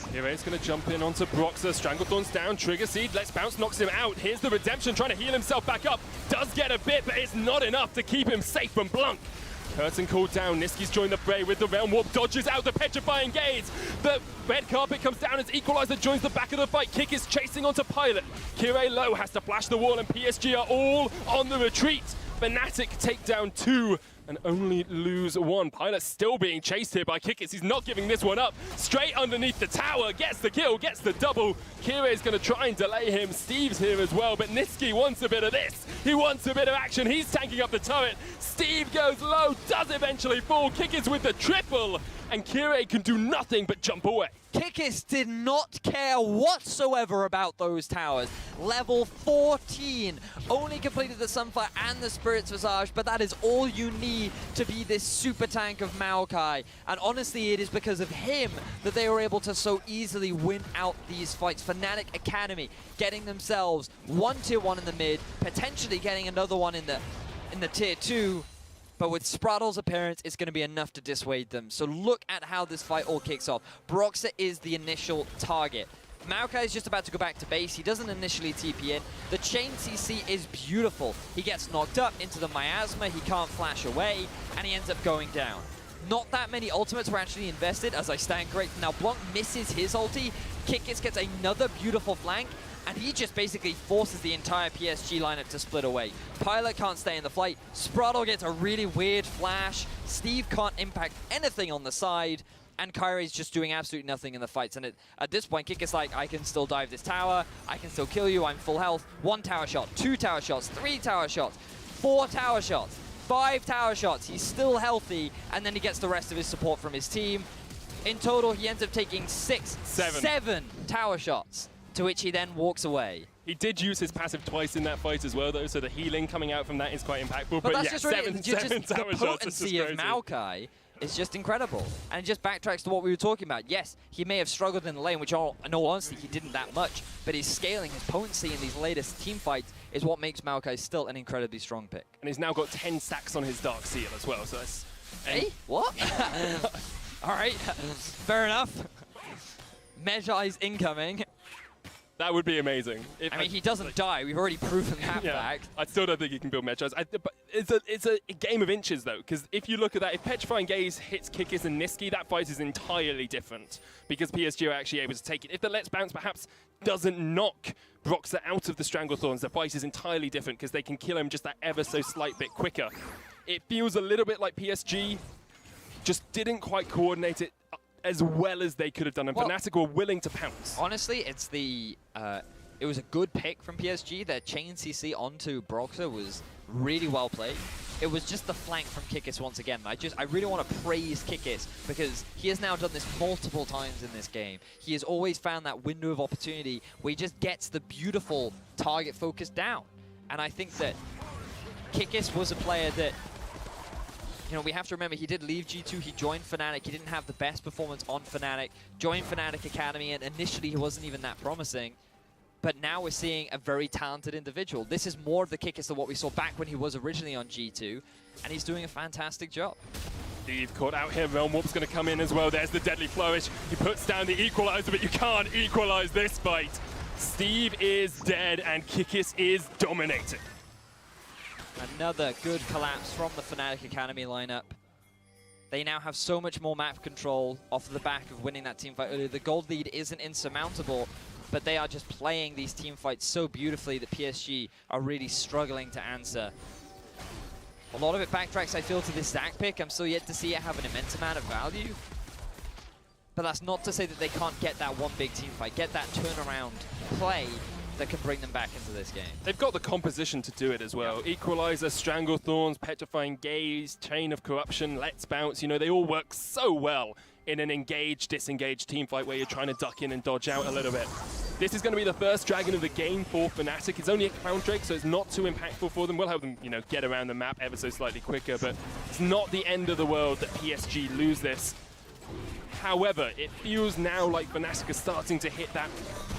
Speaker 2: would.
Speaker 1: Kire's going to jump in onto Broxah. Stranglethorn's down. Trigger Seed. Let's Bounce knocks him out. Here's the Redemption trying to heal himself back up. Does get a bit, but it's not enough to keep him safe from Blanc. Curtain called down. Niski's joined the fray with the Realm Warp. Dodges out the Petrifying Gaze. The red carpet comes down as Equalizer joins the back of the fight. Kick is chasing onto Pilot. Kire low has to flash the wall, and PSG are all on the retreat. Fnatic take down 2 and only lose 1. Pilot still being chased here by Kikis. He's not giving this one up. Straight underneath the tower, gets the kill, gets the double. Kire is going to try and delay him. Steve's here as well, but Niski wants a bit of this. He wants a bit of action. He's tanking up the turret. Steve goes low, does eventually fall. Kikis with the triple, and Kire can do nothing but jump away.
Speaker 2: Kikis did not care whatsoever about those towers. Level 14, only completed the Sunfire and the Spirit's Visage, but that is all you need to be this super tank of Maokai. And honestly, it is because of him that they were able to so easily win out these fights. Fnatic Academy getting themselves one tier 1 in the mid, potentially getting another one in the tier 2. But with Spraddle's appearance, it's going to be enough to dissuade them. So look at how this fight all kicks off. Broxah is the initial target. Maokai is just about to go back to base. He doesn't initially TP in. The chain CC is beautiful. He gets knocked up into the Miasma. He can't flash away, and he ends up going down. Not that many ultimates were actually invested, as I stand corrected. Now Blanc misses his ulti. Kikis gets another beautiful flank, and he just basically forces the entire PSG lineup to split away. Pilot can't stay in the fight. Spraddle gets a really weird flash. Steve can't impact anything on the side. And Kyrie's just doing absolutely nothing in the fights. And at this point, Kikis like, I can still dive this tower. I can still kill you. I'm full health. 1 tower shot, 2 tower shots, 3 tower shots, 4 tower shots, 5 tower shots. He's still healthy. And then he gets the rest of his support from his team. In total, he ends up taking 7 tower shots, to which he then walks away.
Speaker 1: He did use his passive twice in that fight as well, though, so the healing coming out from that is quite impactful.
Speaker 2: But that's
Speaker 1: yeah,
Speaker 2: just really,
Speaker 1: seven tower
Speaker 2: the
Speaker 1: shots is just
Speaker 2: potency of
Speaker 1: crazy.
Speaker 2: Maokai is just incredible. And it just backtracks to what we were talking about. Yes, he may have struggled in the lane, which in all honesty, he didn't that much, but his scaling, his potency in these latest team fights is what makes Maokai still an incredibly strong pick.
Speaker 1: And he's now got 10 stacks on his Dark Seal as well, so that's...
Speaker 2: Hey, what? All right, fair enough. Meji's incoming.
Speaker 1: That would be amazing.
Speaker 2: I mean, he doesn't die. We've already proven that fact.
Speaker 1: I still don't think he can build Meji's. But it's a game of inches, though, because if you look at that, if Petrifying Gaze hits Kikis and Niski, that fight is entirely different, because PSG are actually able to take it. If the Let's Bounce perhaps doesn't knock Broxah out of the Stranglethorns, the fight is entirely different, because they can kill him just that ever so slight bit quicker. It feels a little bit like PSG just didn't quite coordinate it as well as they could have done, and Fnatic were willing to pounce.
Speaker 2: Honestly, it's it was a good pick from PSG. Their chain CC onto Broxah was really well played. It was just the flank from Kikis once again. I really want to praise Kikis, because he has now done this multiple times in this game. He has always found that window of opportunity where he just gets the beautiful target focus down. And I think that Kikis was a player that, you know, we have to remember, he did leave G2, he joined Fnatic, he didn't have the best performance on Fnatic, joined Fnatic Academy, and initially he wasn't even that promising. But now we're seeing a very talented individual. This is more of the Kikis than what we saw back when he was originally on G2, and he's doing a fantastic job.
Speaker 1: Steve caught out here, Realm Warp's going to come in as well. There's the Deadly Flourish. He puts down the Equalizer, but you can't equalize this fight. Steve is dead, and Kikis is dominating.
Speaker 2: Another good collapse from the Fnatic Academy lineup. They now have so much more map control off the back of winning that team fight earlier. The gold lead isn't insurmountable, but they are just playing these team fights so beautifully that PSG are really struggling to answer. A lot of it backtracks, I feel, to this Zac pick. I'm still yet to see it have an immense amount of value. But that's not to say that they can't get that one big team fight, get that turnaround play that can bring them back into this game.
Speaker 1: They've got the composition to do it as well. Yeah. Equalizer, Stranglethorns, Petrifying Gaze, Chain of Corruption, Let's Bounce, you know, they all work so well in an engaged, disengaged team fight where you're trying to duck in and dodge out a little bit. This is going to be the first Dragon of the game for Fnatic. It's only a Crown Drake, so it's not too impactful for them. We'll help them, you know, get around the map ever so slightly quicker, but it's not the end of the world that PSG lose this. However, it feels now like Fnatic are starting to hit that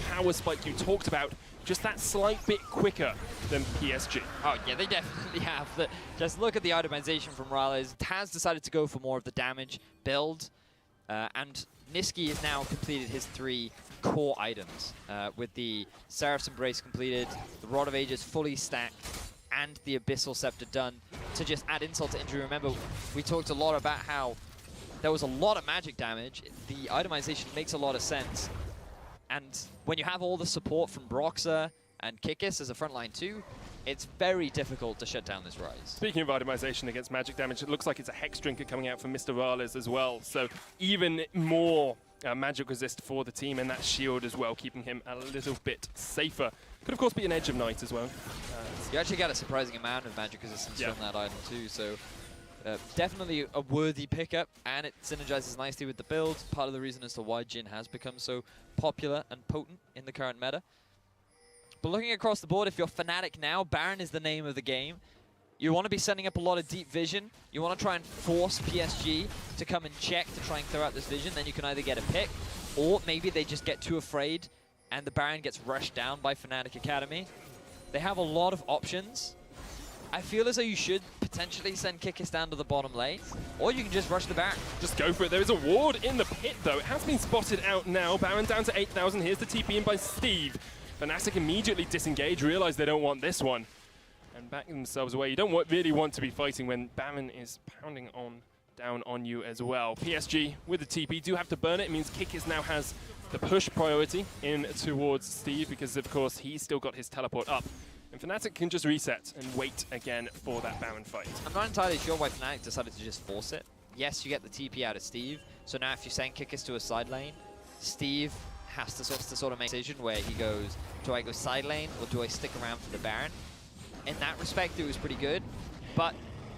Speaker 1: power spike you talked about, just that slight bit quicker than PSG.
Speaker 2: Oh yeah, they definitely have. Just look at the itemization from Raleigh. Has decided to go for more of the damage build. And Niski has now completed his 3 core items, with the Seraph's Embrace completed, the Rod of Ages fully stacked, and the Abyssal Scepter done. To just add insult to injury, remember, we talked a lot about how there was a lot of magic damage. The itemization makes a lot of sense. And when you have all the support from Broxah and Kikis as a frontline too, it's very difficult to shut down this Rise.
Speaker 1: Speaking of itemization against magic damage, it looks like it's a Hex Drinker coming out from Mr. Rales as well. So even more magic resist for the team, and that shield as well, keeping him a little bit safer. Could of course be an Edge of Night as well.
Speaker 2: You actually get a surprising amount of magic resistance from that item too, so definitely a worthy pickup, and it synergizes nicely with the build. Part of the reason as to why Jhin has become so popular and potent in the current meta. But looking across the board, if you're Fnatic now, Baron is the name of the game. You want to be sending up a lot of deep vision. You want to try and force PSG to come and check to try and clear out this vision. Then you can either get a pick, or maybe they just get too afraid and the Baron gets rushed down by Fnatic Academy. They have a lot of options. I feel as though you should potentially send Kikis down to the bottom lane, or you can just rush the Baron.
Speaker 1: Just go for it. There is a ward in the pit, though. It has been spotted out now. Baron down to 8,000. Here's the TP in by Steve. Fnatic immediately disengage, realize they don't want this one, and back themselves away. You don't really want to be fighting when Baron is pounding down on you as well. PSG with the TP do have to burn it. It means Kikis now has the push priority in towards Steve, because of course he's still got his teleport up. And Fnatic can just reset and wait again for that Baron fight.
Speaker 2: I'm not entirely sure why Fnatic decided to just force it. Yes, you get the TP out of Steve, so now if you send Kikis to a side lane, Steve has to sort of make a decision where he goes, do I go side lane or do I stick around for the Baron? In that respect, it was pretty good, but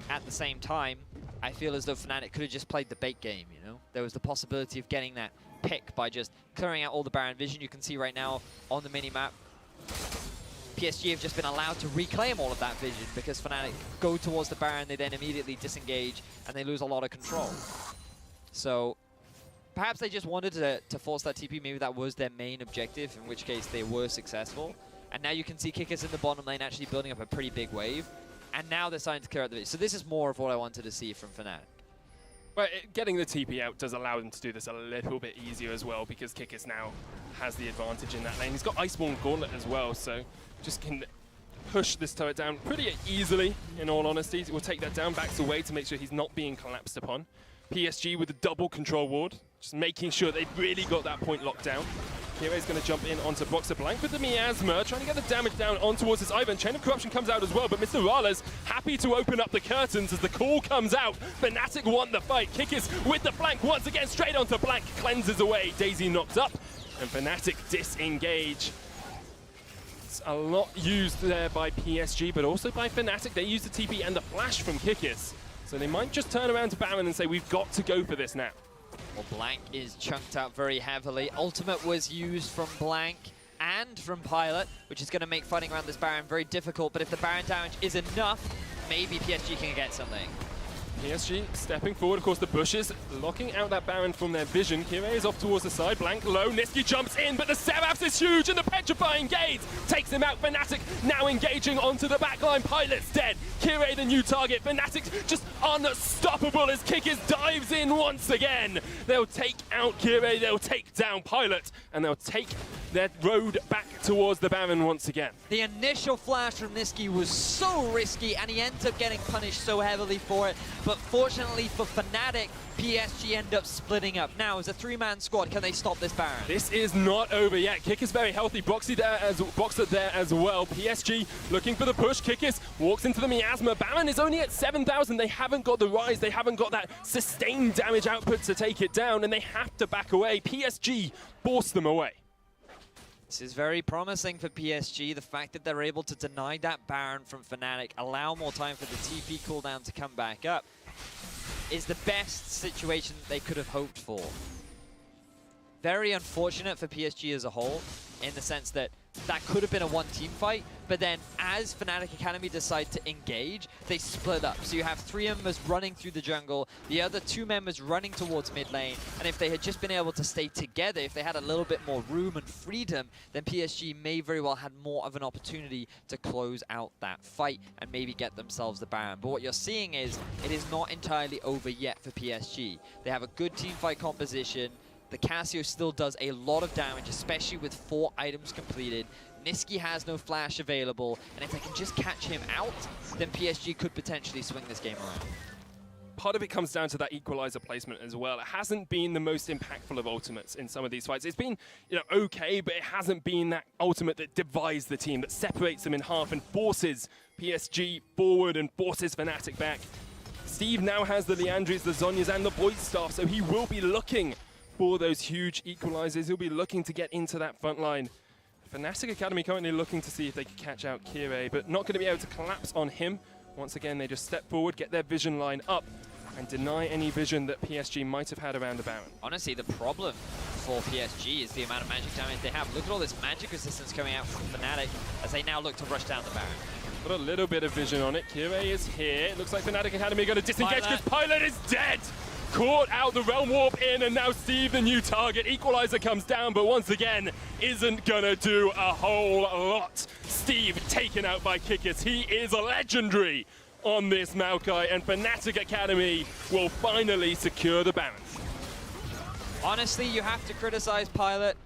Speaker 2: at the same time, I feel as though Fnatic could have just played the bait game, you know? There was the possibility of getting that pick by just clearing out all the Baron vision. You can see right now on the mini-map, PSG have just been allowed to reclaim all of that vision because Fnatic go towards the Baron, they then immediately disengage, and they lose a lot of control. So perhaps they just wanted to force that TP. Maybe that was their main objective, in which case they were successful. And now you can see Kikis in the bottom lane actually building up a pretty big wave. And now they're starting to clear out the vision. So this is more of what I wanted to see from Fnatic.
Speaker 1: Well, getting the TP out does allow them to do this a little bit easier as well, because Kikis now has the advantage in that lane. He's got Iceborne Gauntlet as well, so just can push this turret down pretty easily, in all honesty. We'll take that down, backs away to make sure he's not being collapsed upon. PSG with a double control ward, just making sure they've really got that point locked down. Kire's going to jump in onto Broxah. Blank with the miasma, trying to get the damage down on towards his Ivan. Chain of Corruption comes out as well, but Mr. Rales happy to open up the curtains as the call comes out. Fnatic won the fight. Kikis with the flank once again, straight onto Blank, cleanses away. Daisy knocked up, and Fnatic disengage. It's a lot used there by PSG, but also by Fnatic. They use the TP and the flash from Kikis. So they might just turn around to Baron and say, we've got to go for this now.
Speaker 2: Well, Blank is chunked out very heavily. Ultimate was used from Blank and from Pilot, which is going to make fighting around this Baron very difficult. But if the Baron damage is enough, maybe PSG can get something.
Speaker 1: PSG stepping forward, of course the bushes locking out that Baron from their vision. Kire is off towards the side, Blank low, Niski jumps in, but the Seraphs is huge and the petrifying gaze takes him out. Fnatic now engaging onto the backline, Pilot's dead. Kire the new target, Fnatic just unstoppable as Kikis dives in once again. They'll take out Kire, they'll take down Pilot, and they'll take their road back towards the Baron once again.
Speaker 2: The initial flash from Niski was so risky, and he ends up getting punished so heavily for it. But fortunately for Fnatic, PSG end up splitting up. Now, as a three-man squad, can they stop this Baron?
Speaker 1: This is not over yet. Kikis very healthy. Broxah there as well. PSG looking for the push. Kikis walks into the miasma. Baron is only at 7,000. They haven't got the rise. They haven't got that sustained damage output to take it down, and they have to back away. PSG force them away.
Speaker 2: This is very promising for PSG. The fact that they're able to deny that Baron from Fnatic, allow more time for the TP cooldown to come back up, is the best situation that they could have hoped for. Very unfortunate for PSG as a whole, in the sense that that could have been a one-team fight, but then as Fnatic Academy decide to engage, they split up. So you have 3 members running through the jungle, the other 2 members running towards mid lane, and if they had just been able to stay together, if they had a little bit more room and freedom, then PSG may very well had more of an opportunity to close out that fight and maybe get themselves the Baron. But what you're seeing is, it is not entirely over yet for PSG. They have a good team fight composition. The Cassio still does a lot of damage, especially with 4 items completed. Nisqy has no flash available, and if they can just catch him out, then PSG could potentially swing this game around.
Speaker 1: Part of it comes down to that equalizer placement as well. It hasn't been the most impactful of ultimates in some of these fights. It's been, okay, but it hasn't been that ultimate that divides the team, that separates them in half and forces PSG forward and forces Fnatic back. Steve now has the Leandries, the Zhonyas, and the Void Staff, so he will be looking for those huge equalizers. He'll be looking to get into that front line. Fnatic Academy currently looking to see if they can catch out Kire, but not going to be able to collapse on him. Once again, they just step forward, get their vision line up, and deny any vision that PSG might have had around the Baron.
Speaker 2: Honestly, the problem for PSG is the amount of magic damage they have. Look at all this magic resistance coming out from Fnatic as they now look to rush down the Baron.
Speaker 1: Got a little bit of vision on it. Kire is here. It looks like Fnatic Academy are going to disengage because Pilot is dead! Caught out, the Realm Warp in, and now Steve, the new target. Equalizer comes down, but once again, isn't gonna do a whole lot. Steve taken out by Kickers. He is legendary on this Maokai, and Fnatic Academy will finally secure the Baron.
Speaker 2: Honestly, you have to criticize Pilot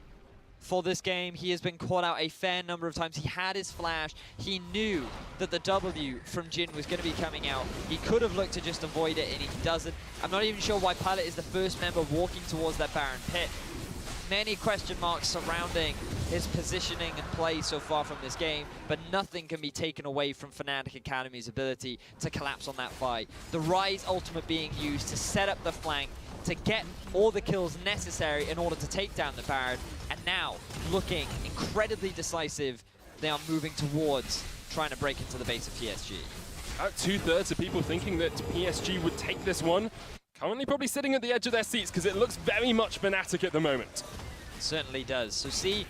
Speaker 2: for this game. He has been caught out a fair number of times. He had his flash. He knew that the W from Jin was going to be coming out. He could have looked to just avoid it, and he doesn't. I'm not even sure why Pilot is the first member walking towards that Baron pit. Many question marks surrounding his positioning and play so far from this game, but nothing can be taken away from Fnatic Academy's ability to collapse on that fight. The Rise ultimate being used to set up the flank, to get all the kills necessary in order to take down the Baron, and now, looking incredibly decisive, they are moving towards trying to break into the base of PSG.
Speaker 1: About 2/3 of people thinking that PSG would take this one, currently probably sitting at the edge of their seats because it looks very much Fnatic at the moment.
Speaker 2: It certainly does. So see,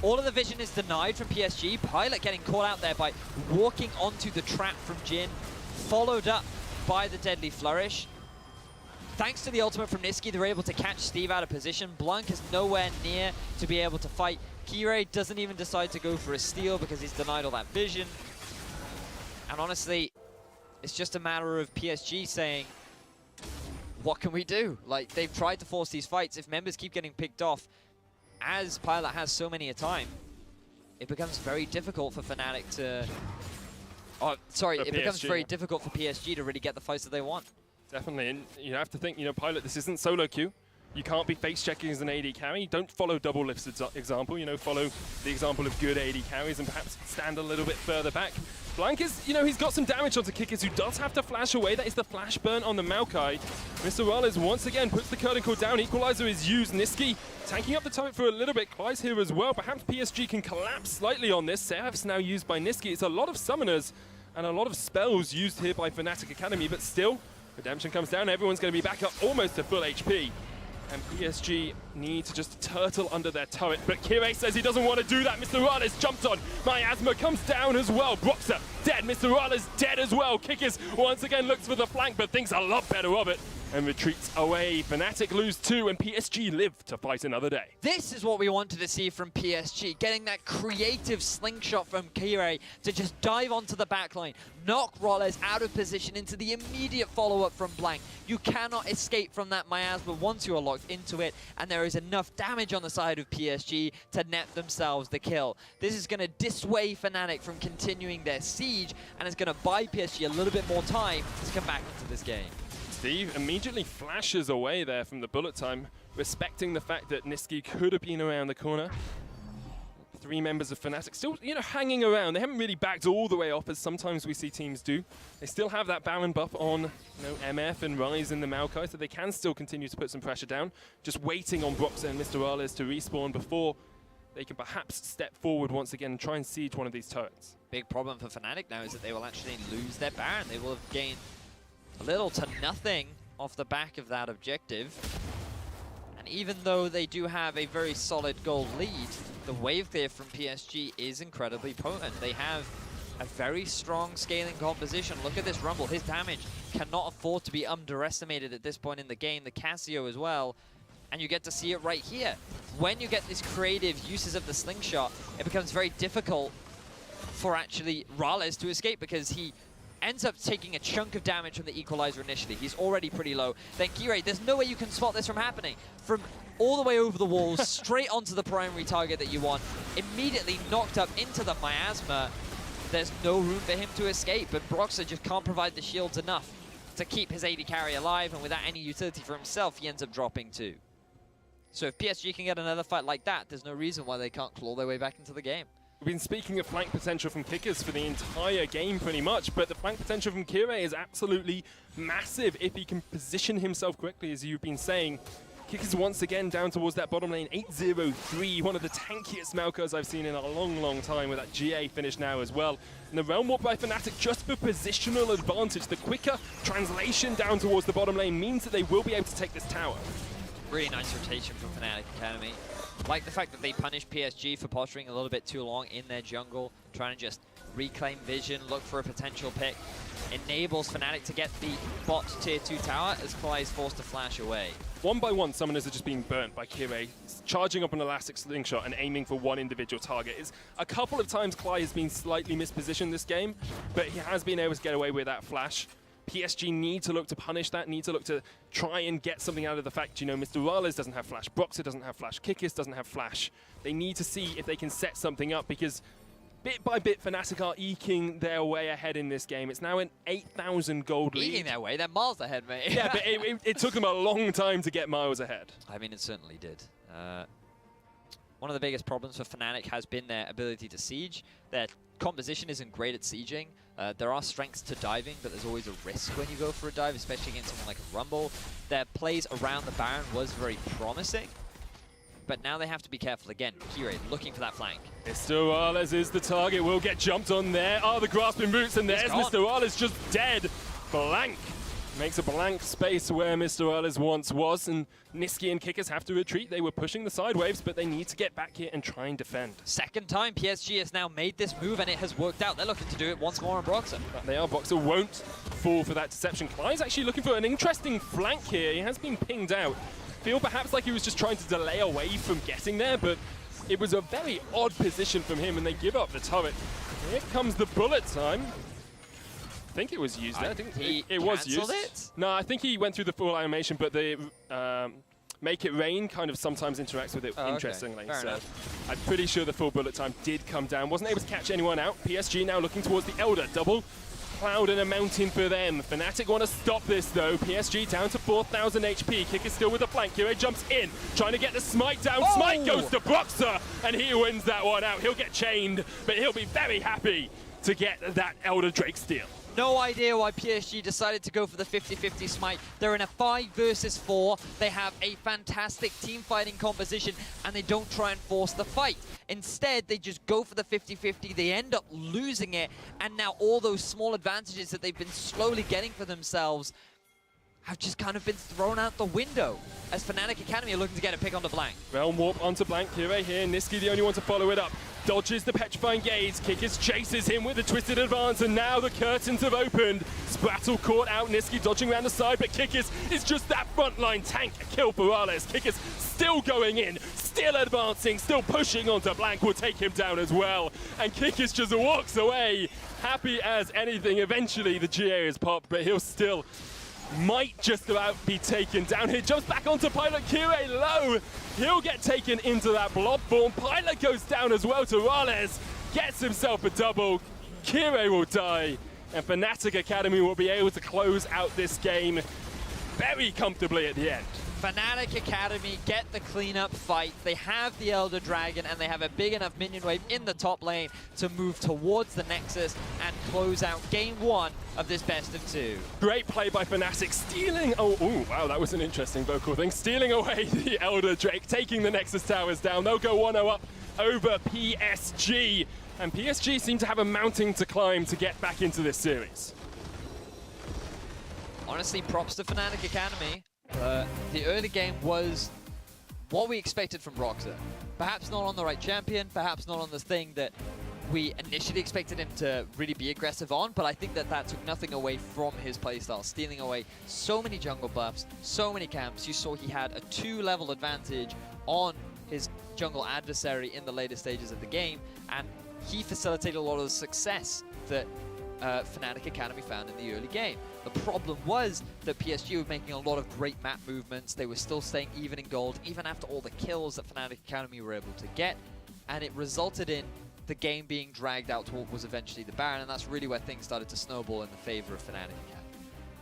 Speaker 2: all of the vision is denied from PSG. Pilot getting caught out there by walking onto the trap from Jin, followed up by the Deadly Flourish. Thanks to the ultimate from Nisqy, they're able to catch Steve out of position. Blanc is nowhere near to be able to fight. Kire doesn't even decide to go for a steal because he's denied all that vision. And honestly, it's just a matter of PSG saying, what can we do? Like, they've tried to force these fights. If members keep getting picked off, as Pilot has so many a time, it becomes very difficult for Fnatic to... Oh, sorry, it becomes very difficult for PSG to really get the fights that they want.
Speaker 1: Definitely, and you have to think, Pilot, this isn't solo queue. You can't be face-checking as an AD carry. Don't follow Double Lift's example, follow the example of good AD carries and perhaps stand a little bit further back. Blanc is, he's got some damage onto Kickers, who does have to flash away. That is the flash burn on the Maokai. Mr. Rales once again puts the curling core down. Equalizer is used. Nisqy tanking up the turret for a little bit. Kwai's here as well. Perhaps PSG can collapse slightly on this. Seraph's now used by Nisqy. It's a lot of summoners and a lot of spells used here by Fnatic Academy, but still, Redemption comes down, everyone's going to be back up almost to full HP. And PSG need to just turtle under their turret, but Kire says he doesn't want to do that. Mr. Rales jumped on. Miasma comes down as well. Broxer dead. Mr. Rales dead as well. Kickers once again looks for the flank, but thinks a lot better of it and retreats away. Fnatic lose 2 and PSG live to fight another day.
Speaker 2: This is what we wanted to see from PSG, getting that creative slingshot from Kire to just dive onto the backline, knock Rolles out of position into the immediate follow-up from Blanc. You cannot escape from that miasma once you are locked into it, and there is enough damage on the side of PSG to net themselves the kill. This is going to dissuade Fnatic from continuing their siege, and it's going to buy PSG a little bit more time to come back into this game.
Speaker 1: Steve immediately flashes away there from the bullet time, respecting the fact that Nisqy could have been around the corner. 3 members of Fnatic still, hanging around. They haven't really backed all the way off, as sometimes we see teams do. They still have that Baron buff on, MF and Rise in the Maokai, so they can still continue to put some pressure down. Just waiting on Broxer and Mr. Rales to respawn before they can perhaps step forward once again and try and siege one of these turrets.
Speaker 2: Big problem for Fnatic now is that they will actually lose their Baron. They will have gained little to nothing off the back of that objective. And And even though they do have a very solid gold lead, the wave clear from PSG is incredibly potent. They have a very strong scaling composition. Look at this Rumble. His damage cannot afford to be underestimated at this point in the game. The Casio as well. And you get to see it right here. When you get these creative uses of the slingshot, it becomes very difficult for actually Rales to escape because he ends up taking a chunk of damage from the equalizer initially. He's already pretty low. Then Kirei, there's no way you can spot this from happening. From all the way over the walls, straight onto the primary target that you want, immediately knocked up into the miasma. There's no room for him to escape, but Broxah just can't provide the shields enough to keep his AD carry alive, and without any utility for himself, he ends up dropping too. So if PSG can get another fight like that, there's no reason why they can't claw their way back into the game.
Speaker 1: We've been speaking of flank potential from Kickers for the entire game pretty much, but the flank potential from Kirei is absolutely massive if he can position himself quickly, as you've been saying. Kickers once again down towards that bottom lane, 8-0-3, one of the tankiest Malcos I've seen in a long, long time, with that GA finish now as well. And the Realm Warp by Fnatic just for positional advantage. The quicker translation down towards the bottom lane means that they will be able to take this tower.
Speaker 2: Really nice rotation from Fnatic Academy. Like the fact that they punished PSG for posturing a little bit too long in their jungle, trying to just reclaim vision, look for a potential pick. Enables Fnatic to get the bot tier 2 tower as Cly is forced to flash away.
Speaker 1: One by one, summoners are just being burnt by Kirei, charging up an elastic slingshot and aiming for one individual target. It's a couple of times Cly has been slightly mispositioned this game, but he has been able to get away with that flash. PSG need to look to punish that, need to look to try and get something out of the fact, you know, Mr. Rales doesn't have flash, Broxah doesn't have flash, Kickis doesn't have flash. They need to see if they can set something up, because bit by bit, Fnatic are eking their way ahead in this game. It's now an 8,000 gold lead.
Speaker 2: Eking their way? They're miles ahead, mate.
Speaker 1: Yeah, but it took them a long time to get miles ahead.
Speaker 2: I mean, it certainly did. One of the biggest problems for Fnatic has been their ability to siege. Their composition isn't great at sieging. There are strengths to diving, but there's always a risk when you go for a dive, especially against someone like a Rumble. Their plays around the Baron was very promising, but now they have to be careful again. Kirei looking for that flank.
Speaker 1: Mr. Rales is the target, will get jumped on there. Oh, the grasping boots, and there's Mr. Rales just dead. Blank. Makes a blank space where Mr. Rales once was, and Nisqy and Kickers have to retreat. They were pushing the side waves, but they need to get back here and try and defend.
Speaker 2: Second time PSG has now made this move, and it has worked out. They're looking to do it once more on Broxah.
Speaker 1: They are. Broxah won't fall for that deception. Cly's actually looking for an interesting flank here. He has been pinged out. Feel perhaps like he was just trying to delay away from getting there, but it was a very odd position from him, and they give up the turret. Here comes the bullet time. I think it was used there. I think it was used.
Speaker 2: It?
Speaker 1: No, I think he went through the full animation, but the Make It Rain kind of sometimes interacts with it interestingly.
Speaker 2: Okay.
Speaker 1: So I'm pretty sure the full bullet time did come down. Wasn't able to catch anyone out. PSG now looking towards the Elder. Double Cloud and a mountain for them. Fnatic want to stop this though. PSG down to 4,000 HP. Kick is still with the flank. Kirei jumps in, trying to get the smite down. Oh! Smite goes to Broxah, and he wins that one out. He'll get chained, but he'll be very happy to get that Elder Drake steal.
Speaker 2: No idea why PSG decided to go for the 50-50 smite. They're in a 5 versus 4. They have a fantastic team fighting composition, and they don't try and force the fight. Instead, they just go for the 50-50. They end up losing it, and now all those small advantages that they've been slowly getting for themselves have just kind of been thrown out the window, as Fnatic Academy are looking to get a pick on the Blank.
Speaker 1: Realm Warp onto Blank. Kirei here. Nisqy the only one to follow it up. Dodges the Petrifying Gaze. Kickers chases him with a twisted advance, and now the curtains have opened. Sprattle caught out. Nisqy dodging around the side, but Kickers is just that frontline tank. A kill for Rales. Kickers still going in, still advancing, still pushing onto Blank. Will take him down as well. And Kickers just walks away, happy as anything. Eventually the GA is popped, but he'll still might just about be taken down. He jumps back onto Pilot. Kirei low. He'll get taken into that blob form. Pilot goes down as well to Rales. Gets himself a double. Kirei will die. And Fnatic Academy will be able to close out this game very comfortably at the end.
Speaker 2: Fnatic Academy get the cleanup fight. They have the Elder Dragon, and they have a big enough minion wave in the top lane to move towards the Nexus and close out game 1 of this best of 2.
Speaker 1: Great play by Fnatic, stealing, oh, wow, that was an interesting vocal thing. Stealing away the Elder Drake, taking the Nexus towers down. They'll go 1-0 up over PSG. And PSG seem to have a mountain to climb to get back into this series.
Speaker 2: Honestly, props to Fnatic Academy. The early game was what we expected from Roxa. Perhaps not on the right champion, perhaps not on the thing that we initially expected him to really be aggressive on, but I think that that took nothing away from his playstyle, stealing away so many jungle buffs, so many camps. You saw he had a 2-level advantage on his jungle adversary in the later stages of the game, and he facilitated a lot of the success that Fnatic Academy found in the early game. The problem was that PSG were making a lot of great map movements. They were still staying even in gold, even after all the kills that Fnatic Academy were able to get, and it resulted in the game being dragged out to what was eventually the Baron, and that's really where things started to snowball in the favor of Fnatic Academy.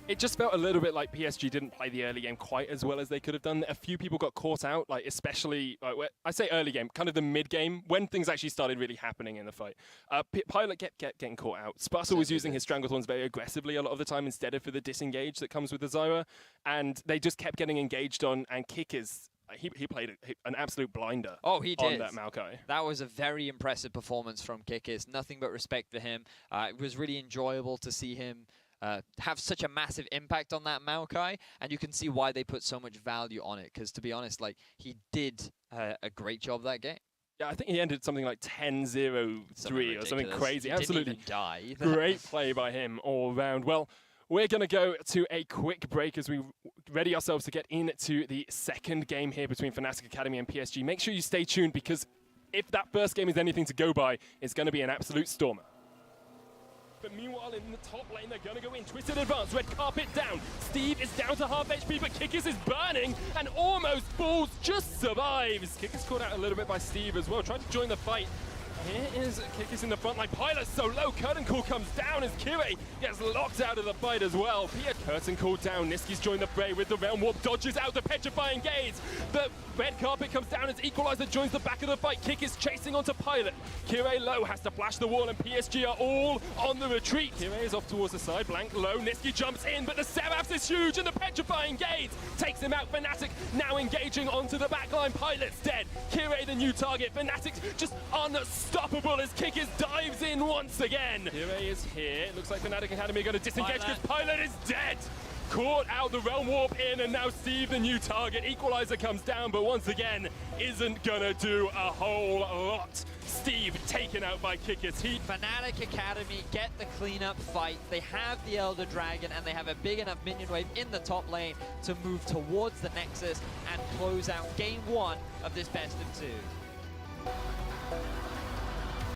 Speaker 1: It just felt a little bit like PSG didn't play the early game quite as well as they could have done. A few people got caught out, like especially, I say early game, kind of the mid game, when things actually started really happening in the fight. Pilot getting caught out. Sparta was using his Stranglethorns very aggressively a lot of the time instead of for the disengage that comes with the Zyra, and they just kept getting engaged on, and Kickers, he played an absolute blinder.
Speaker 2: Oh, he did.
Speaker 1: On that Maokai.
Speaker 2: That was a very impressive performance from Kickers. Nothing but respect for him. It was really enjoyable to see him have such a massive impact on that Maokai, and you can see why they put so much value on it, because to be honest, like, he did a great job that game.
Speaker 1: Yeah, I think he ended something like 10-0-3 or something crazy.
Speaker 2: He
Speaker 1: Absolutely
Speaker 2: didn't even die either.
Speaker 1: Great play by him all round. Well, we're going to go to a quick break as we ready ourselves to get into the second game here between Fnatic Academy and PSG. Make sure you stay tuned, because if that first game is anything to go by, it's going to be an absolute stormer. But meanwhile, in the top lane, they're going to go in. Twisted advance, red carpet down. Steve is down to half HP, but Kickers is burning and almost falls, just survives. Kickers caught out a little bit by Steve as well, trying to join the fight. Here is Kickers in the front line. Pilot's so low. Curtain Call comes down as Kirei gets locked out of the fight as well. Pia Curtain Call down. Niski's joined the fray with the Realm Warp. Dodges out the Petrifying Gaze. The red carpet comes down as Equalizer joins the back of the fight. Kick is chasing onto Pilot. Kirei low has to flash the wall, and PSG are all on the retreat. Kirei is off towards the side. Blank low. Niski jumps in, but the Seraphs is huge, and the Petrifying Gaze takes him out. Fnatic now engaging onto the backline. Pilot's dead. Kirei the new target. Fnatic just unstoppable as Kickers dives in once again. Kirei is here. It looks like Fnatic Academy are going to disengage because Pilot is dead. Caught out, the Realm Warp in, and now Steve the new target. Equalizer comes down, but once again isn't going to do a whole lot. Steve taken out by Kickers.
Speaker 2: Fnatic Academy get the cleanup fight. They have the Elder Dragon, and they have a big enough minion wave in the top lane to move towards the Nexus and close out game 1 of this best of 2.